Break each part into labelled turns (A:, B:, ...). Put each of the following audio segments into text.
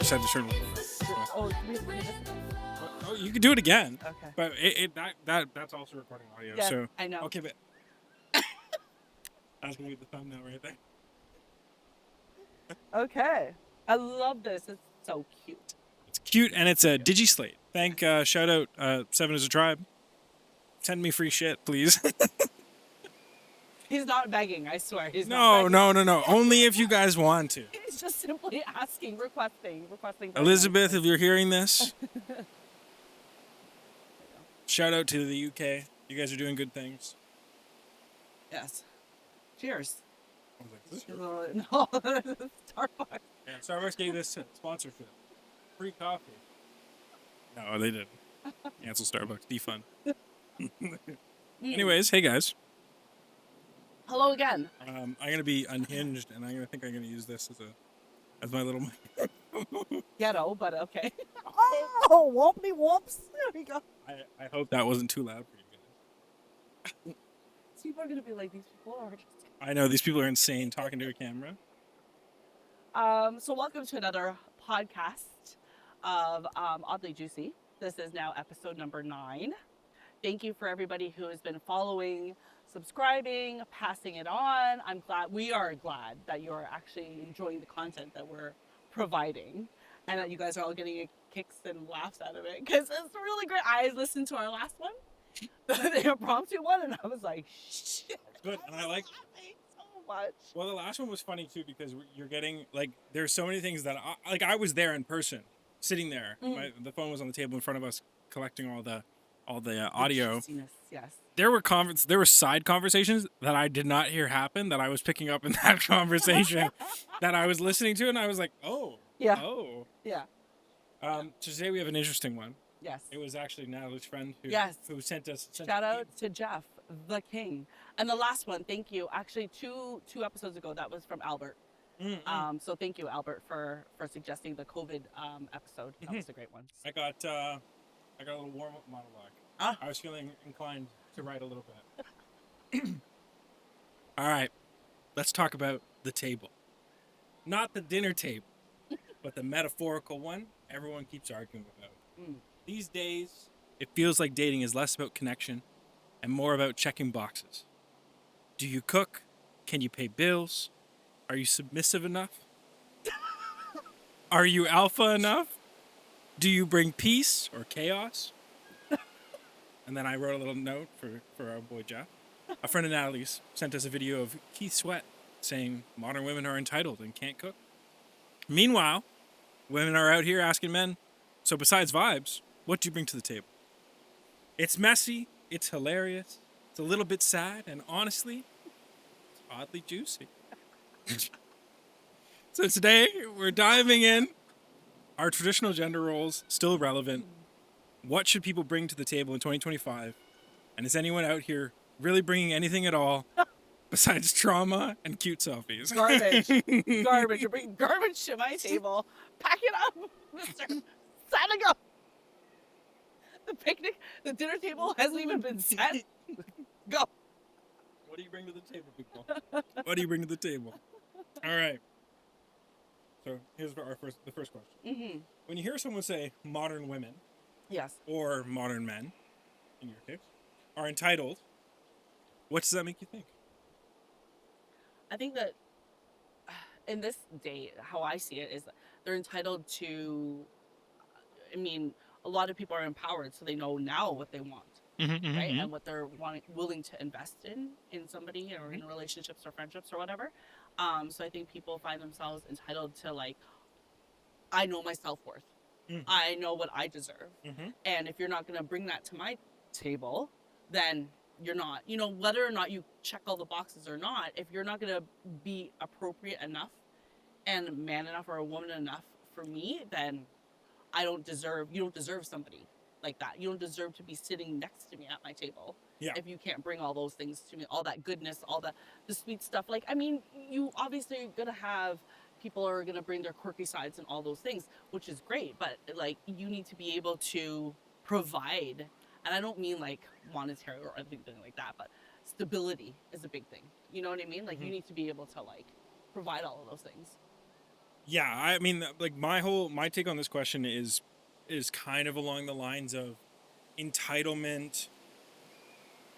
A: just had to turn it off.
B: Oh, we have to do this?
A: Oh, you can do it again.
B: Okay.
A: But that's also recording audio.
B: Yeah,
A: so
B: I know.
A: Okay, but that's gonna be the thumbnail right there.
B: Okay. I love this. It's so cute.
A: It's cute and it's a DigiSlate. Shout out Seven as a Tribe. Send me free shit, please.
B: He's not begging, I swear. He's not begging.
A: No. Only if you guys want to.
B: He's just simply asking, requesting.
A: Elizabeth, if you're hearing this, shout out to the UK. You guys are doing good things.
B: Yes. Cheers.
A: I was like, is this
B: No, Starbucks.
A: Yeah, Starbucks gave this sponsorship. Free coffee. No, they didn't. Cancel Starbucks. Defund. Anyways, hey guys.
B: Hello again.
A: I'm gonna be unhinged, and I'm gonna use this as my little mic.
B: Ghetto, but okay. Oh, whoopty whoops. There we go.
A: I hope that wasn't too loud for you guys.
B: People are gonna be like, these people are just.
A: I know these people are insane talking to a camera.
B: So welcome to another podcast of Oddly Juicy. This is now episode number 9. Thank you for everybody who has been following, subscribing, passing it on. We are glad that you're actually enjoying the content that we're providing and that you guys are all getting kicks and laughs out of it because it's really great. I listened to our last one, the impromptu one, and I was like, shit.
A: Good, and I like
B: so much.
A: Well, the last one was funny too because you're getting like there's so many things that I was there in person, sitting there. The phone was on the table in front of us, collecting all the audio.
B: Yes.
A: There were side conversations that I did not hear happen that I was picking up in that conversation that I was listening to, and I was like, oh.
B: Yeah.
A: Oh.
B: Yeah.
A: Today we have an interesting one.
B: Yes.
A: It was actually Natalie's friend who sent us.
B: Shout out to Jeff, the king. And the last one, thank you. Actually, two episodes ago, that was from Albert. So thank you, Albert, for suggesting the COVID episode. That was a great one.
A: I got a little warm-up monologue. I was feeling inclined to write a little bit. All right, let's talk about the table. Not the dinner table, but the metaphorical one everyone keeps arguing about. These days, it feels like dating is less about connection and more about checking boxes. Do you cook? Can you pay bills? Are you submissive enough? Are you alpha enough? Do you bring peace or chaos? And then I wrote a little note for our boy Jeff. A friend of Natalie's sent us a video of Keith Sweat saying modern women are entitled and can't cook. Meanwhile, women are out here asking men, so besides vibes, what do you bring to the table? It's messy, it's hilarious, it's a little bit sad, and honestly, it's oddly juicy. So today, we're diving in. Are traditional gender roles still relevant? What should people bring to the table in 2025? And is anyone out here really bringing anything at all besides trauma and cute selfies?
B: Garbage. You're bringing garbage to my table. Pack it up, Mr. Sign go. The dinner table hasn't even been set. Go.
A: What do you bring to the table, people? What do you bring to the table? All right. So here's the first question. When you hear someone say modern women,
B: yes, or
A: modern men, in your case, are entitled, what does that make you think?
B: I think that in this day, how I see it is they're entitled to, a lot of people are empowered, so they know now what they want, right? And what they're willing to invest in somebody or in relationships or friendships or whatever. So I think people find themselves entitled to I know my self-worth. I know what I deserve. And if you're not going to bring that to my table, then you're not, whether or not you check all the boxes or not, if you're not going to be appropriate enough and man enough or a woman enough for me, then you don't deserve somebody like that. You don't deserve to be sitting next to me at my table. Yeah. If you can't bring all those things to me, all that goodness, all the sweet stuff. You obviously are going to have people are going to bring their quirky sides and all those things, which is great. But you need to be able to provide. And I don't mean monetary or anything like that, but stability is a big thing. You know what I mean? You need to be able to provide all of those things.
A: Yeah, I mean, like my take on this question is kind of along the lines of entitlement.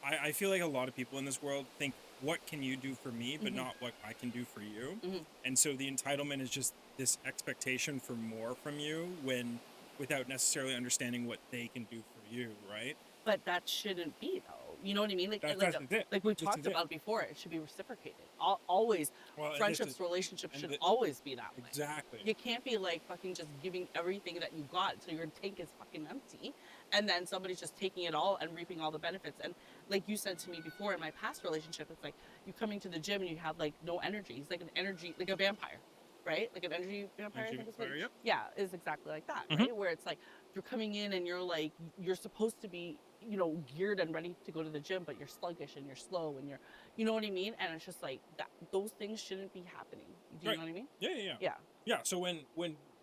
A: I feel like a lot of people in this world think, what can you do for me, but
B: Mm-hmm.
A: not what I can do for you.
B: Mm-hmm.
A: And so the entitlement is just this expectation for more from you when without necessarily understanding what they can do for you, right?
B: But that shouldn't be though. You know what I mean?
A: That's it.
B: Like we
A: This is
B: talked
A: it.
B: about before, it should be reciprocated. Always,
A: Well, and this is
B: friendships, relationships
A: and
B: should
A: the,
B: always be that way.
A: exactly.
B: You can't be like fucking just giving everything that you got until your tank is fucking empty, and then somebody's just taking it all and reaping all the benefits. And like you said to me before, in my past relationship, it's like you coming to the gym and you have like no energy. It's like an energy, like a vampire, right? Like an energy vampire. I think is what.
A: Yep.
B: Yeah, is exactly like that,
A: Mhm.
B: right? Where it's like you're coming in and you're like you're supposed to be, you know, geared and ready to go to the gym, but you're sluggish and you're slow and you're, you know what I mean? And it's just like that. Those things shouldn't be happening. Do you
A: Right.
B: know what I mean?
A: Yeah.
B: Yeah.
A: Yeah. So when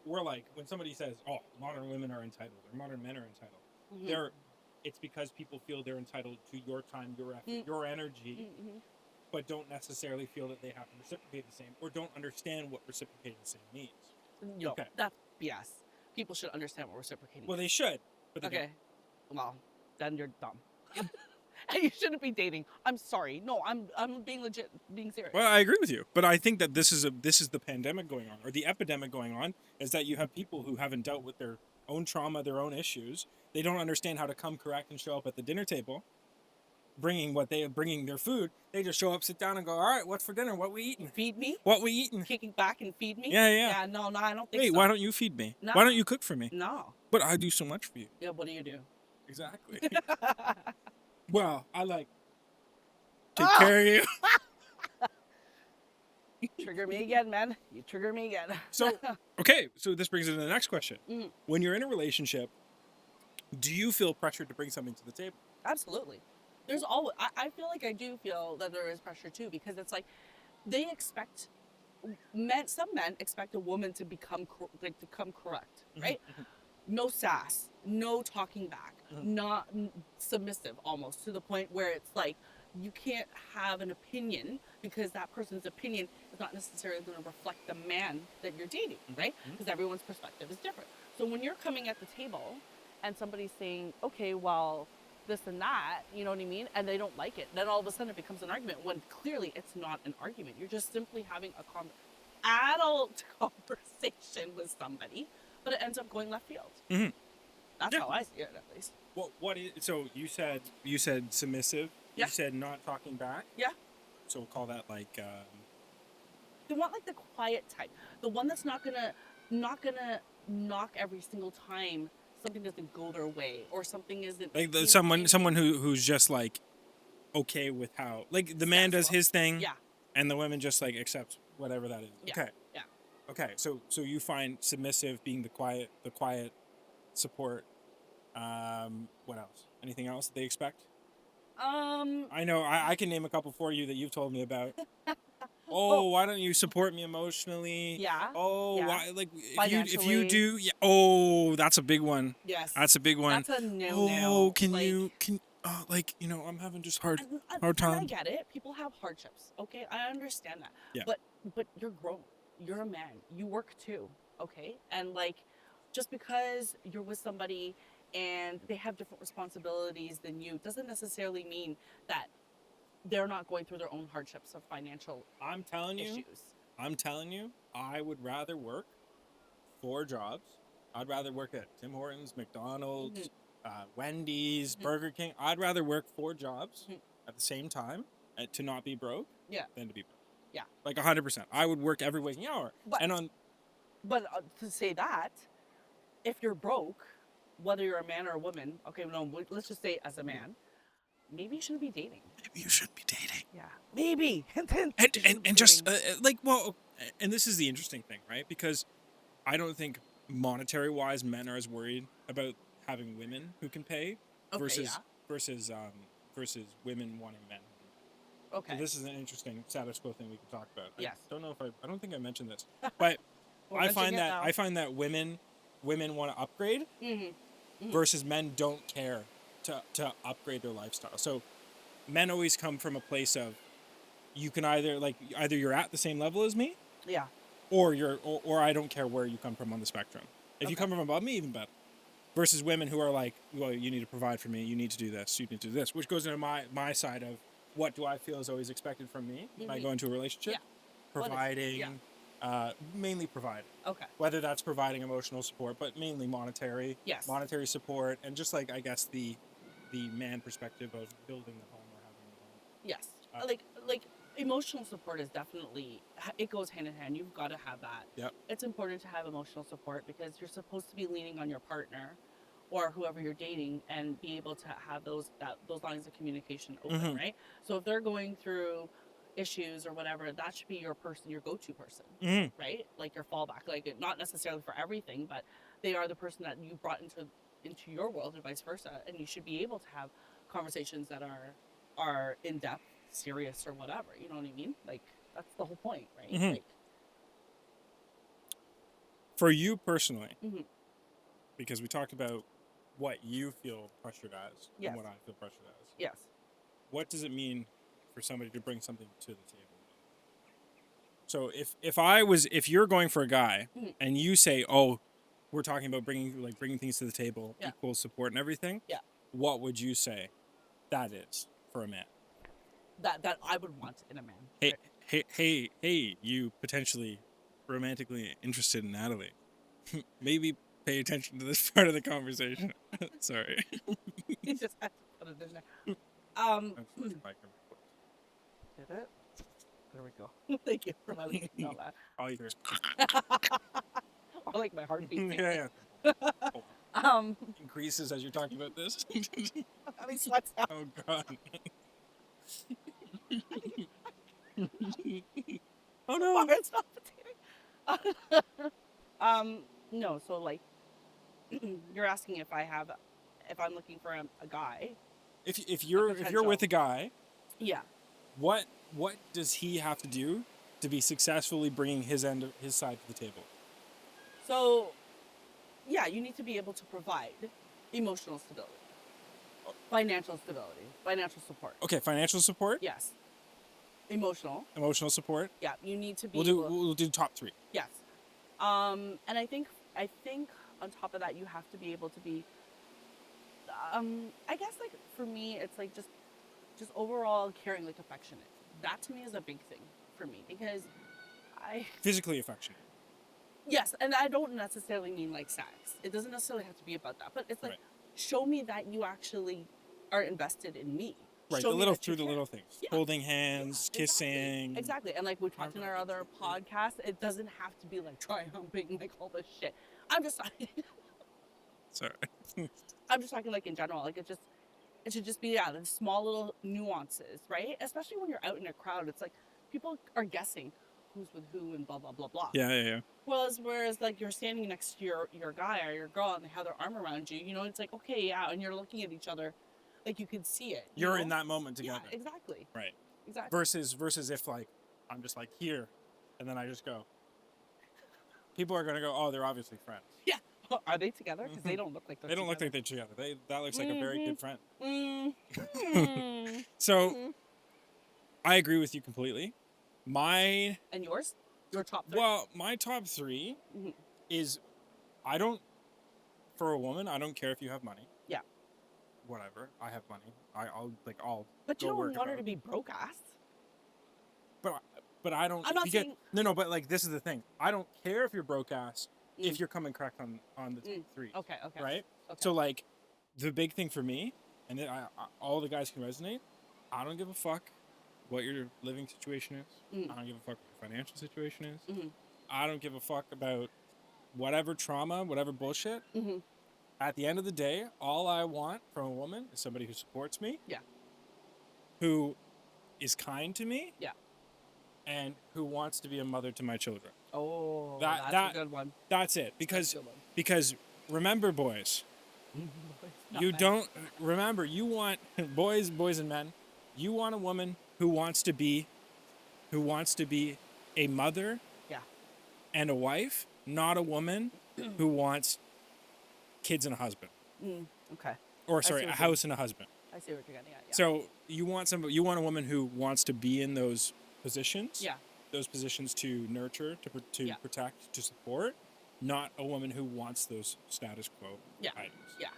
A: we're like when somebody says, "Oh, modern women are entitled," or "modern men are entitled,"
B: Mm-hmm.
A: they're it's because people feel they're entitled to your time, your effort, your energy,
B: Mm-hmm.
A: but don't necessarily feel that they have to reciprocate the same, or don't understand what reciprocating the same means.
B: No,
A: Okay.
B: that's BS. People should understand what reciprocating
A: Well,
B: is.
A: they should, but they
B: Okay. Well, then you're dumb. And you shouldn't be dating. I'm sorry. No, I'm being legit, being serious.
A: Well, I agree with you, but I think that this is the pandemic going on, or the epidemic going on, is that you have people who haven't dealt with their own trauma, their own issues. They don't understand how to come correct and show up at the dinner table, bringing their food. They just show up, sit down, and go, "All right, what's for dinner? What we eating?
B: Feed me?
A: What we eating?"
B: Kicking back and feed me?
A: Yeah.
B: Yeah, no, I don't think
A: Wait,
B: so.
A: why don't you feed me?
B: No.
A: Why don't you cook for me?
B: No.
A: But I do so much for you.
B: Yeah, what do you do?
A: Exactly. Well, I take care of you.
B: You trigger me again, man. You trigger me again.
A: So, okay, so this brings us to the next question.
B: Mhm.
A: When you're in a relationship, do you feel pressured to bring something to the table?
B: Absolutely. There's always, I feel like I do feel that there is pressure too, because it's like they expect some men expect a woman to become to come correct, right? No sass, no talking back, not submissive, almost to the point where it's like you can't have an opinion because that person's opinion is not necessarily going to reflect the man that you're dating, right? Because everyone's perspective is different. So when you're coming at the table and somebody's saying, okay, well, this and that, you know what I mean? And they don't like it, then all of a sudden it becomes an argument when clearly it's not an argument. You're just simply having a adult conversation with somebody, but it ends up going left field.
A: Mm-hmm.
B: That's how I see it, at least.
A: Well, what is so you said submissive.
B: Yeah.
A: You said not talking back.
B: Yeah.
A: So we'll call that like.
B: They want like the quiet type, the one that's not gonna knock every single time something doesn't go their way or something isn't
A: Like someone who's just like okay with how like the man does his thing,
B: yeah,
A: and the women just like accept whatever that is.
B: yeah.
A: Okay.
B: Yeah.
A: Okay. So you find submissive being the quiet support. What else? Anything else that they expect? I know I can name a couple for you that you've told me about. Oh, why don't you support me emotionally?
B: Yeah.
A: Oh,
B: yeah.
A: why like if you do, yeah. Oh, that's a big one.
B: Yes.
A: That's a big one.
B: That's a no.
A: Oh, can like I'm having just hard time.
B: I get it. People have hardships. Okay, I understand that.
A: Yeah.
B: But you're grown. You're a man. You work too. Okay, and like, just because you're with somebody and they have different responsibilities than you doesn't necessarily mean that they're not going through their own hardships of financial
A: I'm telling you, I would rather work 4 jobs. I'd rather work at Tim Hortons, McDonald's, Wendy's, Burger King. I'd rather work 4 jobs at the same time to not be broke than to be broke.
B: Yeah.
A: Like 100%. I would work every waking hour.
B: But to say that, if you're broke, whether you're a man or a woman, okay, no, let's just say as a man, maybe you shouldn't be dating.
A: Maybe you shouldn't be dating.
B: Yeah, maybe.
A: and just like, well, and this is the interesting thing, right? Because I don't think monetary wise men are as worried about having women who can pay versus women wanting men.
B: Okay.
A: So this is an interesting status quo thing we can talk about.
B: Yes.
A: I don't think I mentioned this, but I find that women want to upgrade versus men don't care to upgrade their lifestyle. So men always come from a place of you can either you're at the same level as me,
B: yeah,
A: or I don't care where you come from on the spectrum. If you
B: Okay.
A: come from above me, even better. Versus women who are like, well, you need to provide for me, you need to do this, you need to do this, which goes into my side of what do I feel is always expected from me when I go into a relationship.
B: Yeah.
A: Providing, mainly providing.
B: Okay.
A: Whether that's providing emotional support, but mainly monetary.
B: Yes.
A: Monetary support, and just like I guess the man perspective of building the home or having the home.
B: Yes. Like emotional support is definitely, it goes hand in hand. You've got to have that.
A: Yep.
B: It's important to have emotional support because you're supposed to be leaning on your partner or whoever you're dating and be able to have those lines of communication open, right? So if they're going through issues or whatever, that should be your person, your go-to person, right? Like your fallback, like not necessarily for everything, but they are the person that you brought into your world and vice versa, and you should be able to have conversations that are in depth, serious, or whatever. You know what I mean? Like that's the whole point, right? Like,
A: for you personally, because we talked about what you feel pressured as
B: yes.
A: and what I feel pressured as.
B: Yes.
A: What does it mean for somebody to bring something to the table? So if you're going for a guy and you say, oh, we're talking about bringing things to the table, equal support and everything.
B: Yeah.
A: What would you say that is for a man?
B: That I would want in a man.
A: Hey, you potentially romantically interested in Natalie. Maybe pay attention to this part of the conversation. Sorry.
B: You just had to put it in there. Did it? There we go. Thank you for letting me know that.
A: All you hear.
B: I like my heartbeat.
A: Yeah. Increases as you're talking about this.
B: I'm having sweats now.
A: Oh God. Oh no.
B: It's palpitating. No. So like, you're asking if I'm looking for a guy.
A: If you're with a guy.
B: Yeah.
A: What does he have to do to be successfully bringing his side to the table?
B: So, yeah, you need to be able to provide emotional stability, financial support.
A: Okay, financial support.
B: Yes. Emotional
A: support.
B: Yeah, you need to be.
A: We'll do top 3.
B: Yes. And I think on top of that, you have to be able to be. I guess like for me, it's like just overall caring, like affectionate. That to me is a big thing for me because
A: physically affectionate.
B: Yes, and I don't necessarily mean like sex. It doesn't necessarily have to be about that, but it's like show me that you actually are invested in me.
A: Right, through the little things, holding hands, kissing.
B: Exactly, and like we talked in our other podcast, it doesn't have to be like triumphing, like all this shit. I'm just talking.
A: Sorry.
B: I'm just talking like in general, like it should just be the small little nuances, right? Especially when you're out in a crowd, it's like people are guessing who's with who and blah blah blah blah.
A: Yeah.
B: Whereas like you're standing next to your guy or your girl and they have their arm around you, you know, it's like okay, yeah, and you're looking at each other, like you can see it.
A: You're in that moment together.
B: Yeah, exactly.
A: Right.
B: Exactly.
A: Versus if like I'm just like here, and then I just go. People are gonna go, oh, they're obviously friends.
B: Yeah. Are they together? Because they don't look like they're.
A: They don't
B: together.
A: look like they're together. That looks like a very good friend.
B: Mm-hmm.
A: So, I agree with you completely.
B: And yours? Your top 3?
A: Well, my top 3 is, for a woman, I don't care if you have money.
B: Yeah.
A: Whatever. I have money. I'll.
B: But you don't want her to be broke ass.
A: But I don't.
B: I'm not saying.
A: No. But like this is the thing. I don't care if you're broke ass. If you're coming correct on the 3.
B: Okay.
A: Right?
B: Okay.
A: So, like, the big thing for me, and all the guys can resonate, I don't give a fuck what your living situation is. I don't give a fuck what your financial situation is. I don't give a fuck about whatever trauma, whatever bullshit. At the end of the day, all I want from a woman is somebody who supports me.
B: Yeah.
A: Who is kind to me.
B: Yeah. And
A: who wants to be a mother to my children.
B: Oh, that's a good one.
A: That's it. Because remember, boys, you don't remember. You want boys and men. You want a woman who wants to be a mother, and a wife, not a woman who wants kids and a husband.
B: Okay.
A: Or sorry, a house and a husband.
B: I see what you're getting at. Yeah.
A: So you want a woman who wants to be in those positions.
B: Yeah.
A: those positions to nurture, to
B: Yeah.
A: protect, to support, not a woman who wants those status quo
B: Yeah.
A: items.
B: Yeah.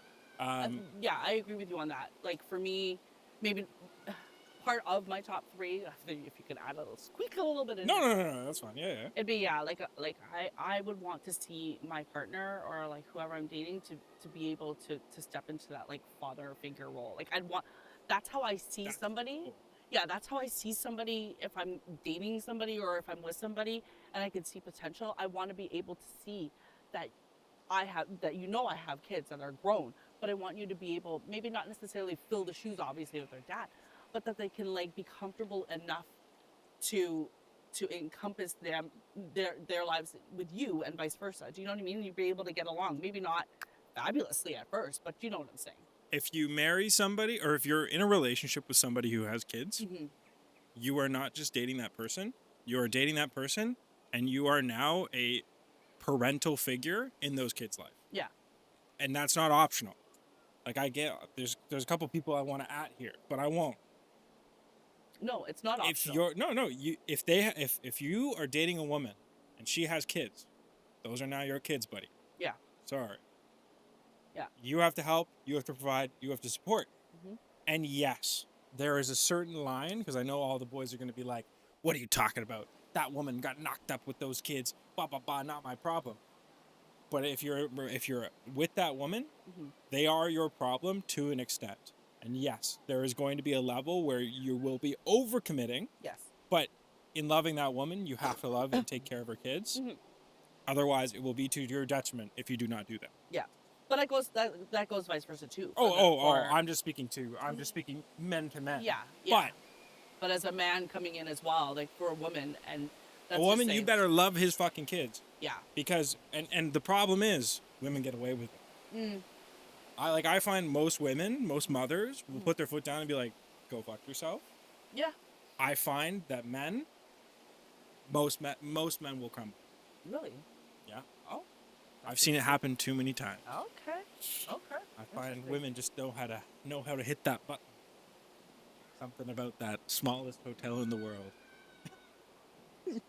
B: Yeah, I agree with you on that. Like for me, maybe part of my top 3, if you could add a little squeak a little bit in.
A: No, that's fine. Yeah.
B: It'd be like I would want to see my partner or like whoever I'm dating to be able to step into that like father figure role. Like that's how I see somebody.
A: Cool.
B: Yeah, that's how I see somebody if I'm dating somebody or if I'm with somebody and I can see potential. I want to be able to see that I have kids that are grown, but I want you to be able, maybe not necessarily fill the shoes obviously with their dad, but that they can like be comfortable enough to encompass their lives with you and vice versa. Do you know what I mean? You'd be able to get along. Maybe not fabulously at first, but you know what I'm saying.
A: If you marry somebody, or if you're in a relationship with somebody who has kids,
B: Mm-hmm.
A: you are not just dating that person. You are dating that person, and you are now a parental figure in those kids' life.
B: Yeah.
A: And that's not optional. Like I get, there's a couple people I want to at here, but I won't.
B: No, it's not
A: If
B: optional.
A: you're if you are dating a woman and she has kids, those are now your kids, buddy.
B: Yeah.
A: Sorry.
B: Yeah.
A: You have to help. You have to provide. You have to support.
B: Mm-hmm.
A: And yes, there is a certain line, because I know all the boys are going to be like, "What are you talking about? That woman got knocked up with those kids. Blah blah blah. Not my problem." But if you're with that woman,
B: Mm-hmm.
A: they are your problem to an extent. And yes, there is going to be a level where you will be overcommitting.
B: Yes.
A: But in loving that woman, you have to love and take care of her kids.
B: Mm-hmm.
A: Otherwise, it will be to your detriment if you do not do that.
B: Yeah. But that goes vice versa too.
A: I'm just speaking men to men.
B: Yeah. But as a man coming in as well, like for a woman, and that's
A: a woman, you better love his fucking kids.
B: Yeah.
A: Because and the problem is women get away with it.
B: Mm.
A: I find most women, most mothers will put their foot down and be like, "Go fuck yourself."
B: Yeah.
A: I find that most men will crumble.
B: Really?
A: Yeah.
B: Oh.
A: I've seen it happen too many times.
B: Okay.
A: I find women just know how to hit that button. Something about that smallest hotel in the world. You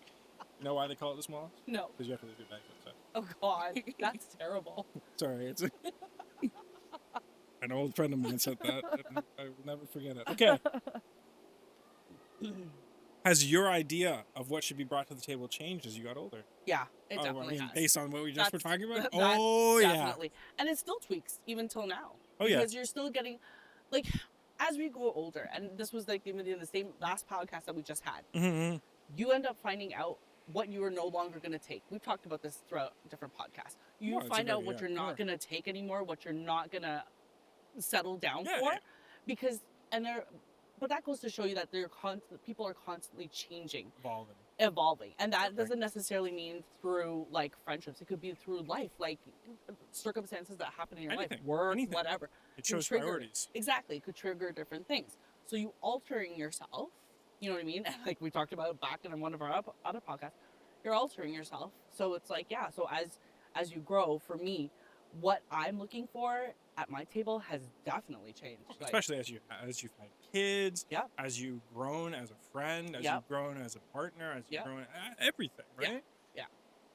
A: know why they call it the smallest?
B: No.
A: Because you have to leave your bags outside.
B: Oh God, that's terrible.
A: Sorry, it's an old friend of mine said that. And I will never forget it. Okay. Has your idea of what should be brought to the table changed as you got older?
B: Yeah, it definitely has.
A: Based on what we just were talking about?
B: Definitely. And it still tweaks even till now.
A: Oh, yeah.
B: Because you're still getting, like, as we grow older, and this was like even in the same last podcast that we just had,
A: Mm-hmm.
B: you end up finding out what you are no longer going to take. We've talked about this throughout different podcasts. You find out what you're not going to take anymore, what you're not going to settle down for, because but that goes to show you that people are constantly changing, evolving, and that doesn't necessarily mean through like friendships. It could be through life, like circumstances that happen in your life, work, whatever.
A: It shows priorities.
B: Exactly, it could trigger different things. So you altering yourself, you know what I mean? Like we talked about back in one of our other podcasts, you're altering yourself. So it's like, yeah. So as you grow, for me, what I'm looking for at my table has definitely changed.
A: Especially as you've had kids,
B: yeah.
A: As you've grown as a friend, as you've grown as a partner, as you've grown everything, right?
B: Yeah.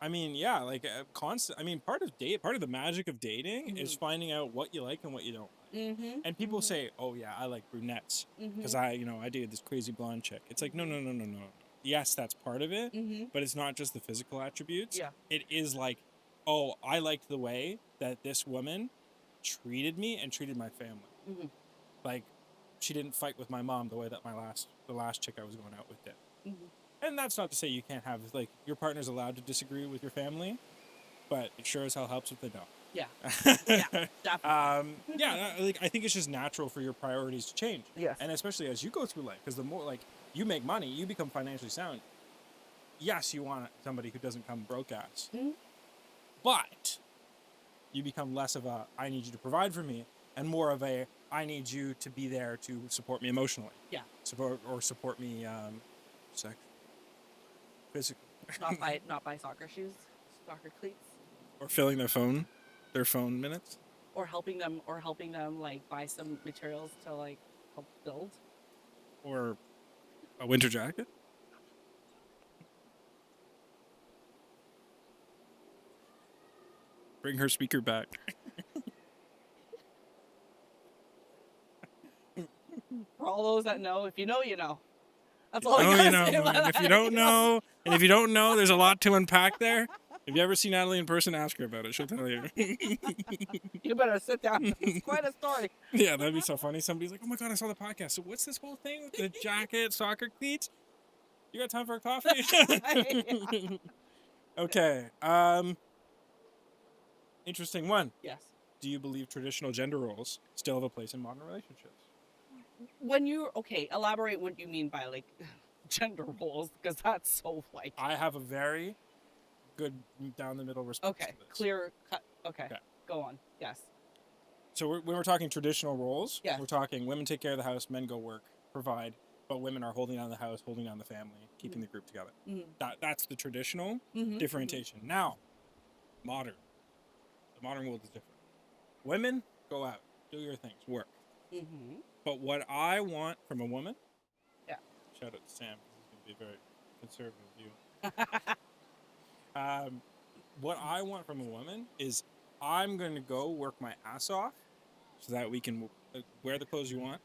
A: I mean, like constant. I mean, part of the magic of dating is finding out what you like and what you don't like.
B: Mm-hmm.
A: And people say, "Oh yeah, I like brunettes because I dated this crazy blonde chick." It's like, no. Yes, that's part of it, but it's not just the physical attributes.
B: Yeah.
A: It is like, oh, I liked the way that this woman treated me and treated my family.
B: Mm-hmm.
A: Like, she didn't fight with my mom the way that the last chick I was going out with did.
B: Mm-hmm.
A: And that's not to say you can't have, like, your partner's allowed to disagree with your family, but it sure as hell helps if they don't.
B: Yeah. Yeah, definitely.
A: I think it's just natural for your priorities to change.
B: Yes.
A: And especially as you go through life, because the more, like, you make money, you become financially sound. Yes, you want somebody who doesn't come broke ass.
B: Mm-hmm.
A: But you become less of a, I need you to provide for me, and more of a, I need you to be there to support me emotionally.
B: Yeah.
A: Support me physically.
B: not buy soccer shoes, soccer cleats.
A: Or filling their phone minutes.
B: Or helping them like buy some materials to like help build.
A: Or a winter jacket. Bring her speaker back.
B: For all those that know, if you know, you know. That's all I
A: Oh,
B: gotta
A: you know,
B: say about
A: and
B: that.
A: if you don't know, there's a lot to unpack there. If you ever see Natalie in person, ask her about it. She'll tell you.
B: You better sit down. It's quite a story.
A: Yeah, that'd be so funny. Somebody's like, "Oh my god, I saw the podcast. So what's this whole thing with the jacket, soccer cleats? You got time for a coffee?"
B: Yeah.
A: Okay. Interesting one.
B: Yes.
A: Do you believe traditional gender roles still have a place in modern relationships?
B: When you elaborate what you mean by like gender roles, because that's so like
A: I have a very good down the middle response to this.
B: clear cut. Okay. Go on. Yes.
A: So when we're talking traditional roles,
B: Yes.
A: we're talking women take care of the house, men go work, provide, but women are holding down the house, holding down the family, keeping the group together. That's the traditional differentiation. Now, modern. The modern world is different. Women, go out, do your things, work. But what I want from a woman, shout out to Sam, this is going to be a very conservative view. What I want from a woman is I'm going to go work my ass off so that we can wear the clothes you want,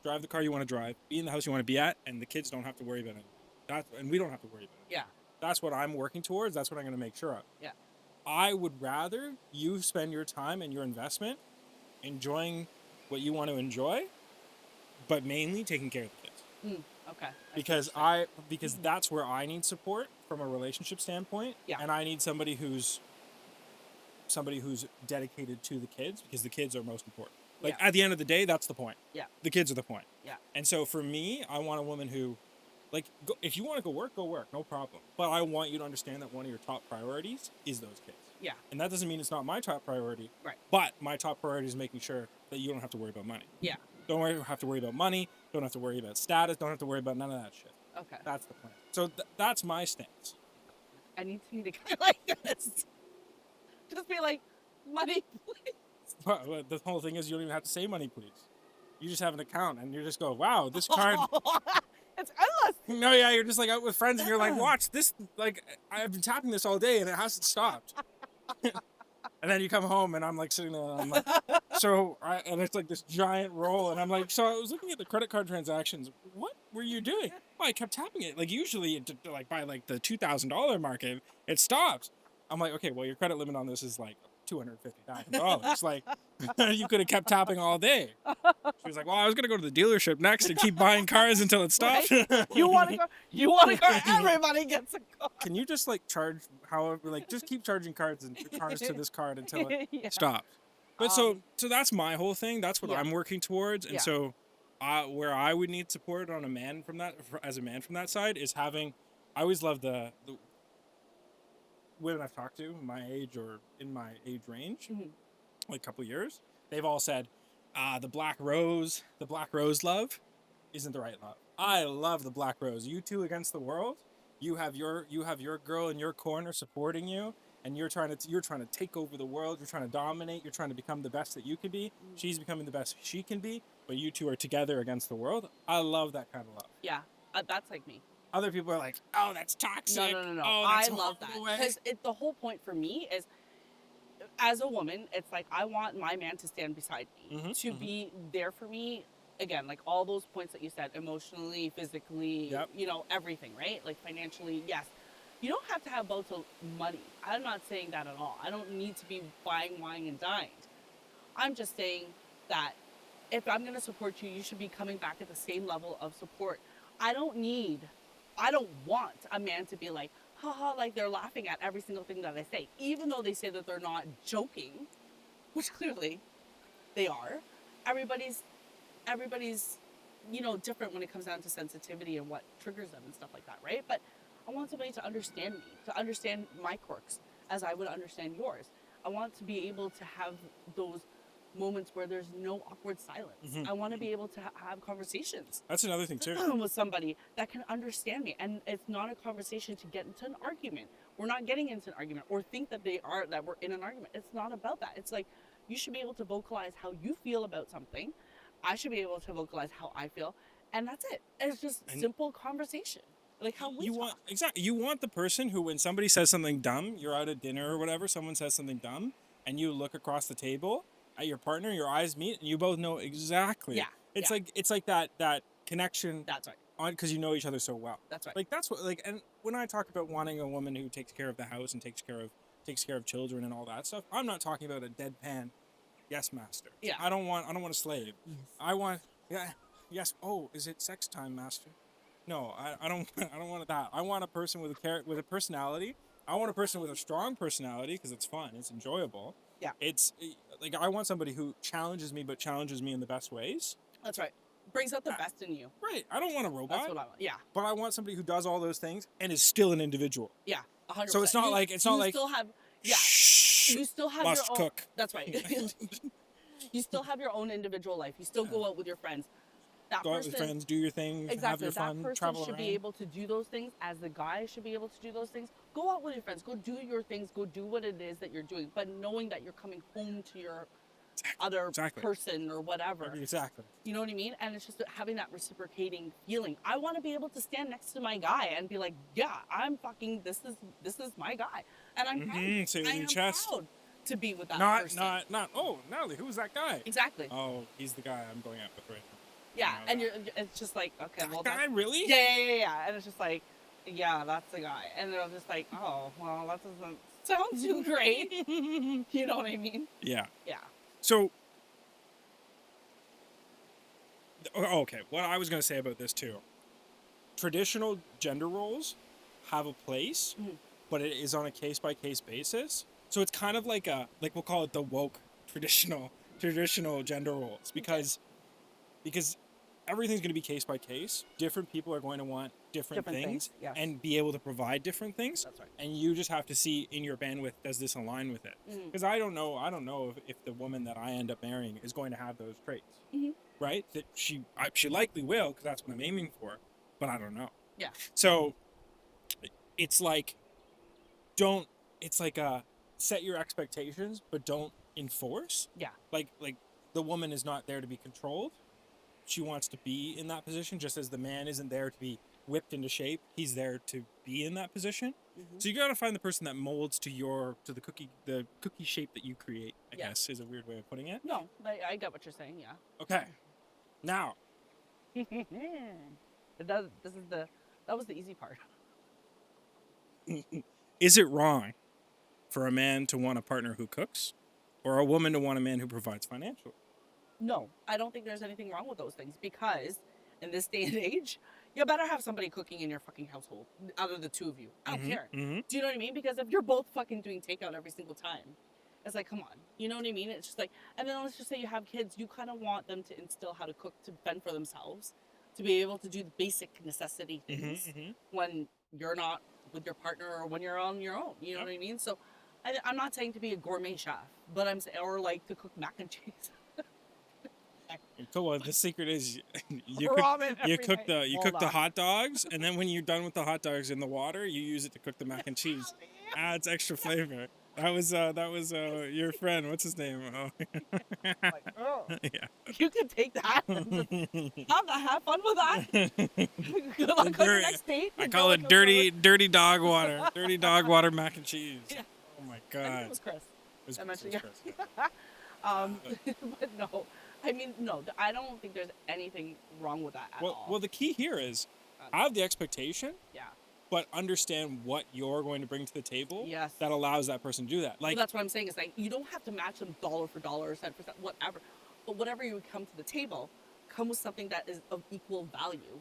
A: drive the car you want to drive, be in the house you want to be at, and the kids don't have to worry about it. And we don't have to worry about it.
B: Yeah.
A: That's what I'm working towards. That's what I'm going to make sure of.
B: Yeah.
A: I would rather you spend your time and your investment enjoying what you want to enjoy, but mainly taking care of the kids.
B: Okay.
A: Because that's where I need support from a relationship standpoint.
B: Yeah.
A: And I need somebody who's dedicated to the kids, because the kids are most important. Like at the end of the day, that's the point.
B: Yeah.
A: The kids are the point.
B: Yeah.
A: And so for me, I want a woman who, like, if you want to go work, no problem. But I want you to understand that one of your top priorities is those kids.
B: Yeah.
A: And that doesn't mean it's not my top priority.
B: Right.
A: But my top priority is making sure that you don't have to worry about money.
B: Yeah.
A: Don't have to worry about money. Don't have to worry about status. Don't have to worry about none of that shit.
B: Okay.
A: That's the plan. So that's my stance.
B: I need to be kind of like this. Just be like, money, please.
A: But the whole thing is you don't even have to say money, please. You just have an account and you just go, wow, this card.
B: It's endless.
A: No, yeah, you're just like out with friends and you're like, watch this. Like, I've been tapping this all day and it hasn't stopped. And then you come home and I'm like sitting there and I'm like, and it's like this giant roll. And I'm like, so I was looking at the credit card transactions. What were you doing? Well, I kept tapping it. Like, usually, like by like the $2,000 mark, it stops. I'm like, okay, well, your credit limit on this is like $250,000. Like, you could have kept tapping all day. She was like, well, I was going to go to the dealership next and keep buying cars until it stops.
B: Right? You want to go, everybody gets a car.
A: Can you just like charge however, like just keep charging cars to this card until it stops. But so that's my whole thing. That's what I'm working towards. And so where I would need support on as a man from that side is having, I always love the women I've talked to my age or in my age range, like a couple years, they've all said, the black rose love isn't the right love. I love the black rose. You two against the world. You have your girl in your corner supporting you, and you're trying to take over the world. You're trying to dominate. You're trying to become the best that you can be. She's becoming the best she can be, but you two are together against the world. I love that kind of love.
B: Yeah, that's like me.
A: Other people are like, oh, that's toxic.
B: No.
A: Oh,
B: I love that. Because the whole point for me is, as a woman, it's like I want my man to stand beside me, to be there for me. Again, like all those points that you said, emotionally, physically, everything, right? Like financially, yes. You don't have to have both money. I'm not saying that at all. I don't need to be buying wine and dined. I'm just saying that if I'm going to support you, you should be coming back at the same level of support. I don't want a man to be like, haha, like they're laughing at every single thing that I say, even though they say that they're not joking, which clearly they are. Everybody's, different when it comes down to sensitivity and what triggers them and stuff like that, right? But I want somebody to understand me, to understand my quirks as I would understand yours. I want to be able to have those moments where there's no awkward silence. I want to be able to have conversations.
A: That's another thing too.
B: With somebody that can understand me, and it's not a conversation to get into an argument. We're not getting into an argument or think that we're in an argument. It's not about that. It's like you should be able to vocalize how you feel about something. I should be able to vocalize how I feel, and that's it. It's just simple conversation. Like how we
A: You
B: talk.
A: want exactly. You want the person who, when somebody says something dumb, you're out at dinner or whatever, someone says something dumb, and you look across the table at your partner, your eyes meet, and you both know exactly.
B: Yeah,
A: It's
B: yeah.
A: like that connection
B: That's right.
A: on because you know each other so well.
B: That's right.
A: Like that's what like and when I talk about wanting a woman who takes care of the house and takes care of children and all that stuff, I'm not talking about a deadpan yes master.
B: Yeah.
A: I don't want a slave.
B: Yes.
A: I want yes. Oh, is it sex time, master? No, I don't I don't want that. I want a person with with a personality. I want a person with a strong personality because it's fun, it's enjoyable.
B: Yeah.
A: It's like I want somebody who challenges me but challenges me in the best ways.
B: That's right. Brings out the best in you.
A: Right. I don't want a robot.
B: That's what I want. Yeah.
A: But I want somebody who does all those things and is still an individual.
B: Yeah. 100%.
A: So it's not like
B: you still have. Yeah.
A: Shh,
B: You still have
A: must
B: your own.
A: cook.
B: That's right. You still have your own individual life. You still go out with your friends. That
A: Go out
B: person,
A: with friends, do your thing,
B: exactly.
A: have your fun,
B: That person
A: travel
B: should
A: around.
B: be able to do those things as the guy should be able to do those things. Go out with your friends. Go do your things. Go do what it is that you're doing. But knowing that you're coming home to your other person or whatever.
A: Exactly.
B: You know what I mean? And it's just having that reciprocating feeling. I want to be able to stand next to my guy and be like, yeah, I'm fucking, this is my guy. And I'm proud.
A: Say it
B: I
A: in your
B: am
A: chest.
B: proud to be with that person.
A: Not, oh, Natalie, who's that guy?
B: Exactly.
A: Oh, he's the guy I'm going out with right now.
B: Yeah, and it's just like, okay,
A: that
B: well,
A: guy, really?
B: Yeah. And it's just like, yeah, that's the guy. And they're just like, oh, well, that doesn't sound too great. You know what I mean?
A: Yeah.
B: Yeah.
A: So, okay, what I was going to say about this too. Traditional gender roles have a place, but it is on a case-by-case basis. So it's kind of like we'll call it the woke traditional gender roles because everything's going to be case by case. Different people are going to want different things
B: yes.
A: and be able to provide different things.
B: That's right.
A: And you just have to see in your bandwidth, does this align with it? Because I don't know if the woman that I end up marrying is going to have those traits, right? That she likely will, because that's what I'm aiming for, but I don't know.
B: Yeah.
A: So it's like, set your expectations, but don't enforce.
B: Yeah.
A: Like the woman is not there to be controlled. She wants to be in that position, just as the man isn't there to be whipped into shape. He's there to be in that position. So you got to find the person that molds to the cookie shape that you create. I guess is a weird way of putting it.
B: No, I get what you're saying. Yeah.
A: Okay. Now.
B: That was the easy part.
A: Is it wrong for a man to want a partner who cooks, or a woman to want a man who provides financially?
B: No, I don't think there's anything wrong with those things because in this day and age, you better have somebody cooking in your fucking household out of the two of you. I don't care. Do you know what I mean? Because if you're both fucking doing takeout every single time, it's like, come on. You know what I mean? It's just like, and then let's just say you have kids, you kind of want them to instill how to cook, to fend for themselves, to be able to do the basic necessity things when you're not with your partner or when you're on your own. You know what I mean? So I'm not saying to be a gourmet chef, but I'm saying, or like to cook mac and cheese.
A: Cool. Well, the secret is you cook the hot dogs, and then when you're done with the hot dogs in the water, you use it to cook the mac and cheese. Adds extra flavor. That was your friend. What's his name? Oh.
B: Like, oh.
A: Yeah.
B: You could take that and just have fun with that. Good luck on your next date.
A: I call it dirty dog water. Dirty dog water mac and cheese. Yeah. Oh my god.
B: I think it was Chris.
A: It was
B: Chris. But no. I mean, no, I don't think there's anything wrong with that at all.
A: Well, the key here is have the expectation.
B: Yeah.
A: But understand what you're going to bring to the table.
B: Yes.
A: That allows that person to do that. Like,
B: well, that's what I'm saying. Is like you don't have to match them dollar for dollar, cent for cent, whatever. But whatever you come to the table, come with something that is of equal value.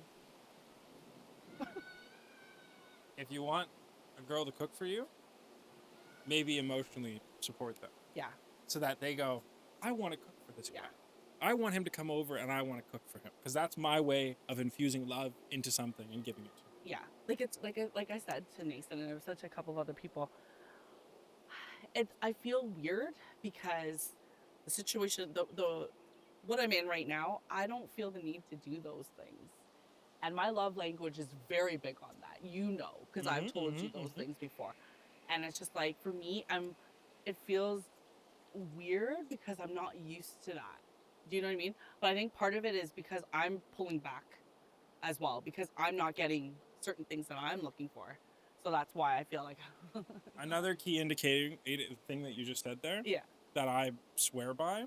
A: If you want a girl to cook for you, maybe emotionally support them.
B: Yeah.
A: So that they go, I want to cook for this guy.
B: Yeah.
A: I want him to come over and I want to cook for him. Because that's my way of infusing love into something and giving it to him.
B: Yeah, like I said to Nason and such a couple of other people. I feel weird because the situation, the what I'm in right now, I don't feel the need to do those things, and my love language is very big on that. You know, because I've told you those things before, and it's just like for me, it feels weird because I'm not used to that. Do you know what I mean? But I think part of it is because I'm pulling back as well because I'm not getting certain things that I'm looking for. So that's why I feel like
A: Another key indicating thing that you just said there,
B: yeah,
A: that I swear by,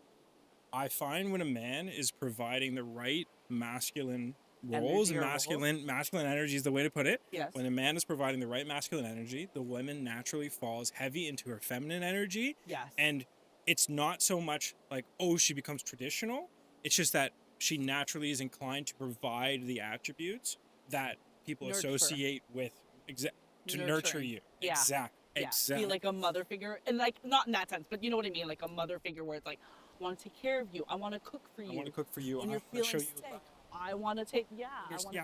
A: I find when a man is providing the right masculine roles,
B: energy or roles.
A: masculine energy is the way to put it.
B: Yes.
A: When a man is providing the right masculine energy, the woman naturally falls heavy into her feminine energy.
B: Yes.
A: And it's not so much like, oh, she becomes traditional. It's just that she naturally is inclined to provide the attributes that people associate with to nurture you.
B: Yeah.
A: Exactly.
B: Be like a mother figure, and like not in that sense, but you know what I mean, like a mother figure where it's like, I want to take care of you, I want to cook for you.
A: I want to cook for you.
B: When
A: I
B: you're
A: want to show
B: feeling
A: you
B: sick,
A: love.
B: I want to take. Yeah,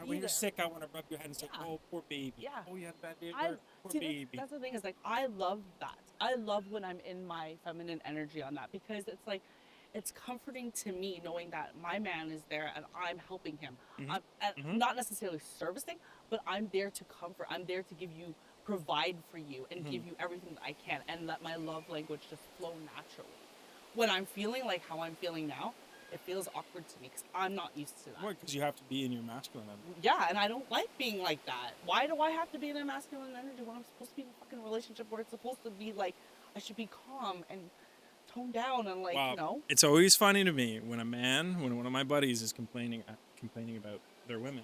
A: When you're sick, I want to rub your head and say, "Oh, poor baby.
B: Yeah.
A: Oh, you had a bad day at
B: I
A: work. Poor
B: see.
A: baby."
B: That's the thing is like I love that. I love when I'm in my feminine energy on that because it's like it's comforting to me knowing that my man is there and I'm helping him. I'm not necessarily servicing, but I'm there to comfort. I'm there to give you, provide for you, and give you everything that I can, and let my love language just flow naturally. When I'm feeling like how I'm feeling now, it feels awkward to me because I'm not used to that.
A: Well, because you have to be in your masculine energy.
B: Yeah, and I don't like being like that. Why do I have to be in a masculine energy when I'm supposed to be in a fucking relationship where it's supposed to be like I should be calm and toned down and like, you know?
A: It's always funny to me when one of my buddies is complaining about their women.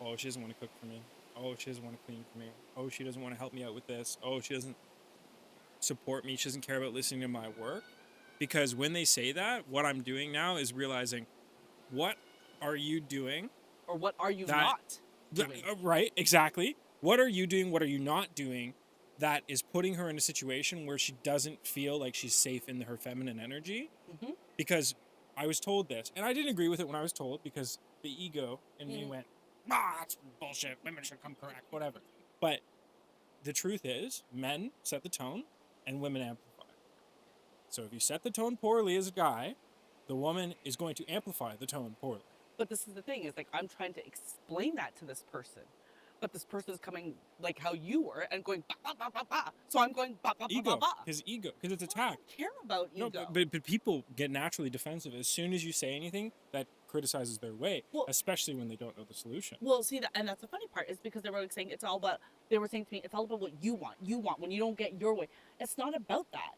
A: Oh, she doesn't want to cook for me. Oh, she doesn't want to clean for me. Oh, she doesn't want to help me out with this. Oh, she doesn't support me. She doesn't care about listening to my work. Because when they say that, what I'm doing now is realizing, what are you doing?
B: Or what are you not doing?
A: Right, exactly. What are you doing? What are you not doing that is putting her in a situation where she doesn't feel like she's safe in her feminine energy?
B: Mm-hmm.
A: Because I was told this, and I didn't agree with it when I was told because the ego in me went, that's bullshit. Women should come correct, whatever. But the truth is, men set the tone and women amplify. So if you set the tone poorly as a guy, the woman is going to amplify the tone poorly.
B: But this is the thing, is like I'm trying to explain that to this person. But this person is coming like how you were and going bah, bah, bah, bah, bah. So I'm going bah, bah,
A: Ego,
B: bah, bah, bah.
A: his ego, because it's attack.
B: I don't care about ego.
A: No, but people get naturally defensive as soon as you say anything that criticizes their way, especially when they don't know the solution.
B: Well, see, and that's the funny part is because they were like saying they were saying to me, it's all about what you want. You want when you don't get your way. It's not about that.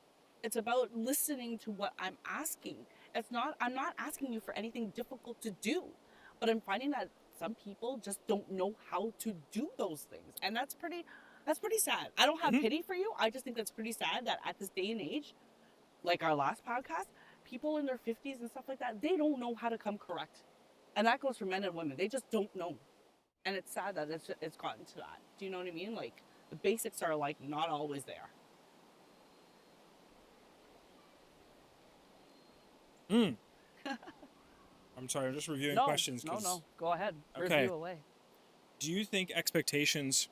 B: It's about listening to what I'm asking. I'm not asking you for anything difficult to do, but I'm finding that some people just don't know how to do those things. And that's pretty sad. I don't have pity for you. I just think that's pretty sad that at this day and age, like our last podcast, people in their 50s and stuff like that, they don't know how to come correct. And that goes for men and women. They just don't know. And it's sad that it's gotten to that. Do you know what I mean? Like the basics are like not always there.
A: I'm sorry, I'm just reviewing questions.
B: No. Go ahead.
A: Okay.
B: Review away.
A: Do you think expectations...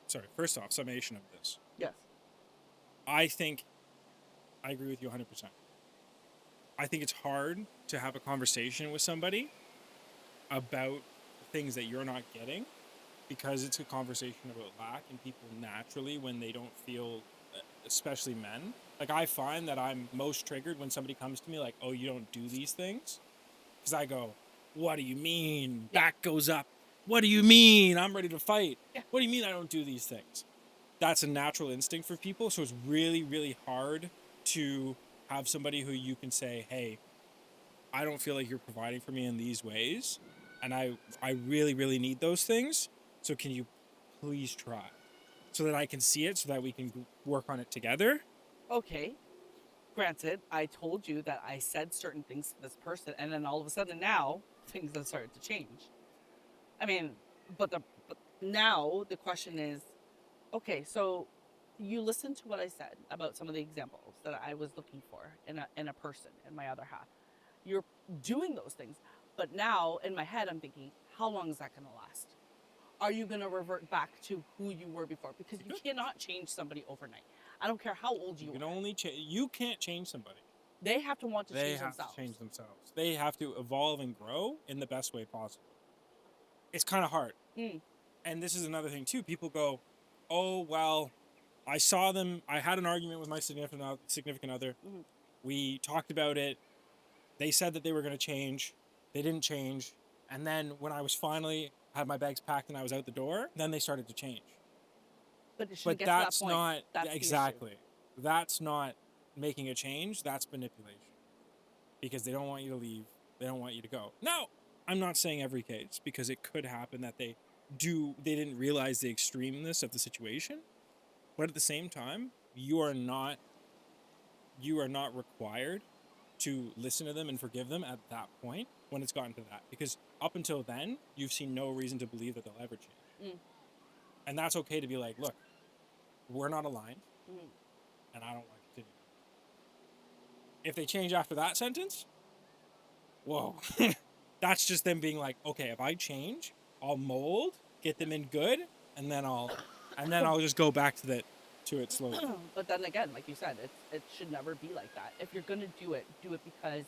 A: Sorry, first off, summation of this.
B: Yes.
A: I agree with you 100%. I think it's hard to have a conversation with somebody about things that you're not getting because it's a conversation about lack, and people naturally, when they don't feel, especially men, like I find that I'm most triggered when somebody comes to me like, oh, you don't do these things? Because I go, what do you mean? Back goes up. What do you mean? I'm ready to fight.
B: Yeah.
A: What do you mean I don't do these things? That's a natural instinct for people, so it's really, really hard to have somebody who you can say, hey, I don't feel like you're providing for me in these ways, and I really, really need those things, so can you please try? So that I can see it, so that we can work on it together.
B: Okay. Granted, I told you that I said certain things to this person, and then all of a sudden now, things have started to change. I mean, but now the question is, okay, so you listened to what I said about some of the examples that I was looking for in a person, in my other half. You're doing those things, but now in my head I'm thinking, how long is that going to last? Are you going to revert back to who you were before? Because you cannot change somebody overnight. I don't care how old you are.
A: You can't change somebody.
B: They have to want to change themselves.
A: They have to change themselves. They have to evolve and grow in the best way possible. It's kind of hard. And this is another thing too. People go, oh, well, I saw them. I had an argument with my significant other. We talked about it. They said that they were going to change. They didn't change. And then when I was finally had my bags packed and I was out the door, then they started to change.
B: But it
A: But
B: shouldn't get to that
A: that's
B: point.
A: not
B: That's
A: exactly. That's not making a change. That's manipulation. Because they don't want you to leave. They don't want you to go. Now, I'm not saying every case, because it could happen that they didn't realize the extremeness of the situation. But at the same time, you are not required to listen to them and forgive them at that point when it's gotten to that. Because up until then, you've seen no reason to believe that they'll ever change. And that's okay to be like, look, we're not aligned, and I don't want to continue. If they change after that sentence, whoa. That's just them being like, okay, if I change, I'll mold, get them in good, and then I'll just go back to it slowly.
B: But then again, like you said, it should never be like that. If you're gonna do it because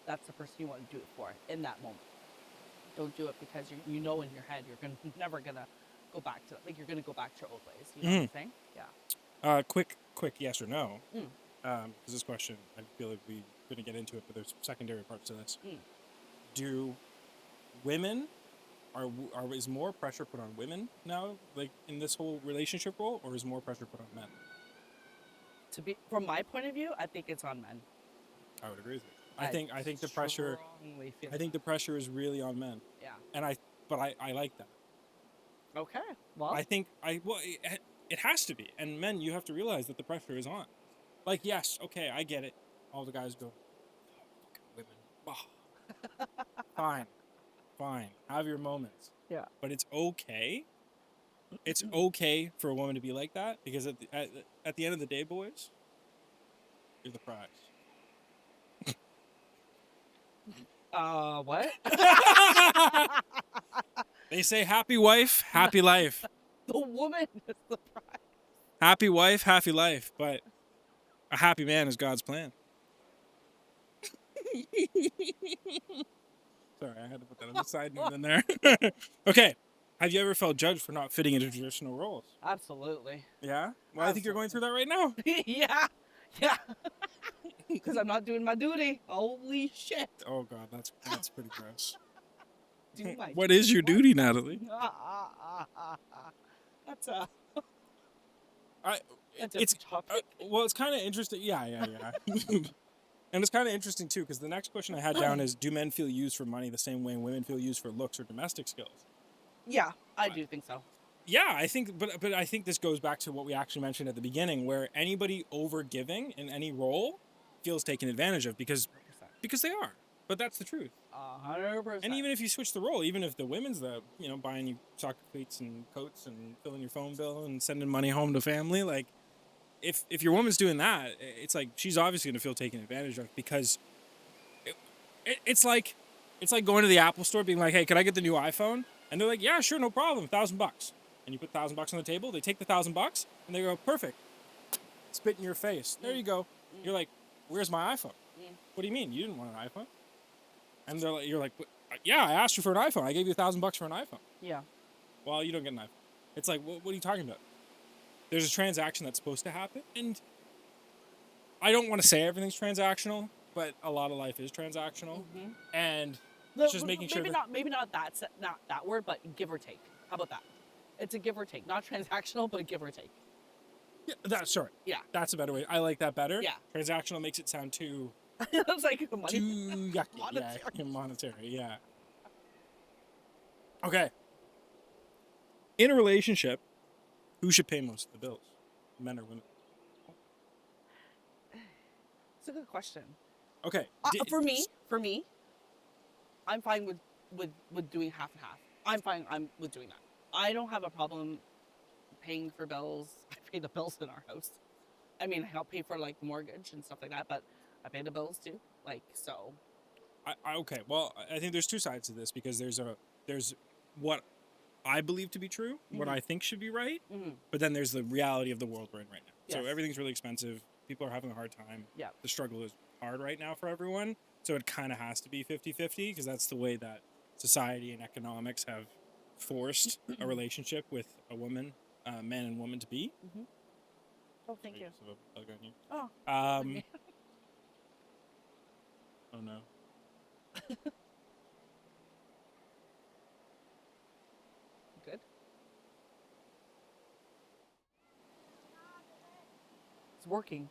B: that's the person you want to do it for in that moment. Don't do it because you know in your head you're never gonna go back to, like, you're gonna go back to your old ways. You know what I'm saying? Yeah.
A: Quick yes or no. Because this question, I feel like we're gonna get into it, but there's secondary parts to this. Do women is more pressure put on women now, like in this whole relationship role, or is more pressure put on men?
B: From my point of view, I think it's on men.
A: I would agree with you. I think the pressure. I think the pressure is really on men.
B: Yeah.
A: And I like that.
B: Okay. Well.
A: I think it has to be. And men, you have to realize that the pressure is on. Like, yes, okay, I get it. All the guys go, oh, fucking women. Fine. Have your moments.
B: Yeah.
A: But it's okay. It's okay for a woman to be like that, because at the end of the day, boys, you're the prize.
B: What?
A: They say happy wife, happy life.
B: The woman is the prize.
A: Happy wife, happy life. But a happy man is God's plan. Sorry, I had to put that on the side note in there. Okay. Have you ever felt judged for not fitting into traditional roles?
B: Absolutely.
A: Yeah? Well, I think you're going through that right now.
B: Yeah. Because I'm not doing my duty. Holy shit.
A: Oh, God, that's pretty gross.
B: What
A: is your duty, Natalie?
B: That's a topic.
A: Well, it's kind of interesting. Yeah. And it's kind of interesting, too, because the next question I had down is, do men feel used for money the same way women feel used for looks or domestic skills?
B: Yeah, I do think so.
A: Yeah, I think, but I think this goes back to what we actually mentioned at the beginning, where anybody over-giving in any role feels taken advantage of because they are. But that's the truth.
B: 100%.
A: And even if you switch the role, even if the women's buying you soccer cleats and coats and filling your phone bill and sending money home to family, like, if your woman's doing that, it's like she's obviously going to feel taken advantage of, because it's like going to the Apple store being like, hey, can I get the new iPhone? And they're like, yeah, sure, no problem, $1,000. And you put $1,000 on the table, they take the $1,000 and they go, perfect. Spit in your face. There you go. You're like, where's my iPhone? What do you mean? You didn't want an iPhone? And you're like, yeah, I asked you for an iPhone. I gave you $1,000 for an iPhone.
B: Yeah.
A: Well, you don't get an iPhone. It's like, what are you talking about? There's a transaction that's supposed to happen, and I don't want to say everything's transactional, but a lot of life is transactional, and it's just making sure.
B: Maybe not that word, but give or take. How about that? It's a give or take, not transactional, but a give or take.
A: Yeah, that's a better way. I like that better.
B: Yeah.
A: Transactional makes it sound too.
B: It's like money.
A: Too yucky. Monetary. Yeah, monetary. Yeah. Okay. In a relationship, who should pay most of the bills, men or women?
B: It's a good question.
A: Okay.
B: For me, I'm fine with doing half and half. I'm with doing that. I don't have a problem paying for bills. I pay the bills in our house. I mean, I help pay for like mortgage and stuff like that, but I pay the bills too. Like, so.
A: Okay. Well, I think there's two sides to this, because there's what I believe to be true, what I think should be right, but then there's the reality of the world we're in right now. Yes. So everything's really expensive. People are having a hard time.
B: Yeah.
A: The struggle is hard right now for everyone. So it kind of has to be 50-50, because that's the way that society and economics have forced a relationship with a woman, man and woman to be.
B: Oh, thank you.
A: Oh. Oh no.
B: It's working.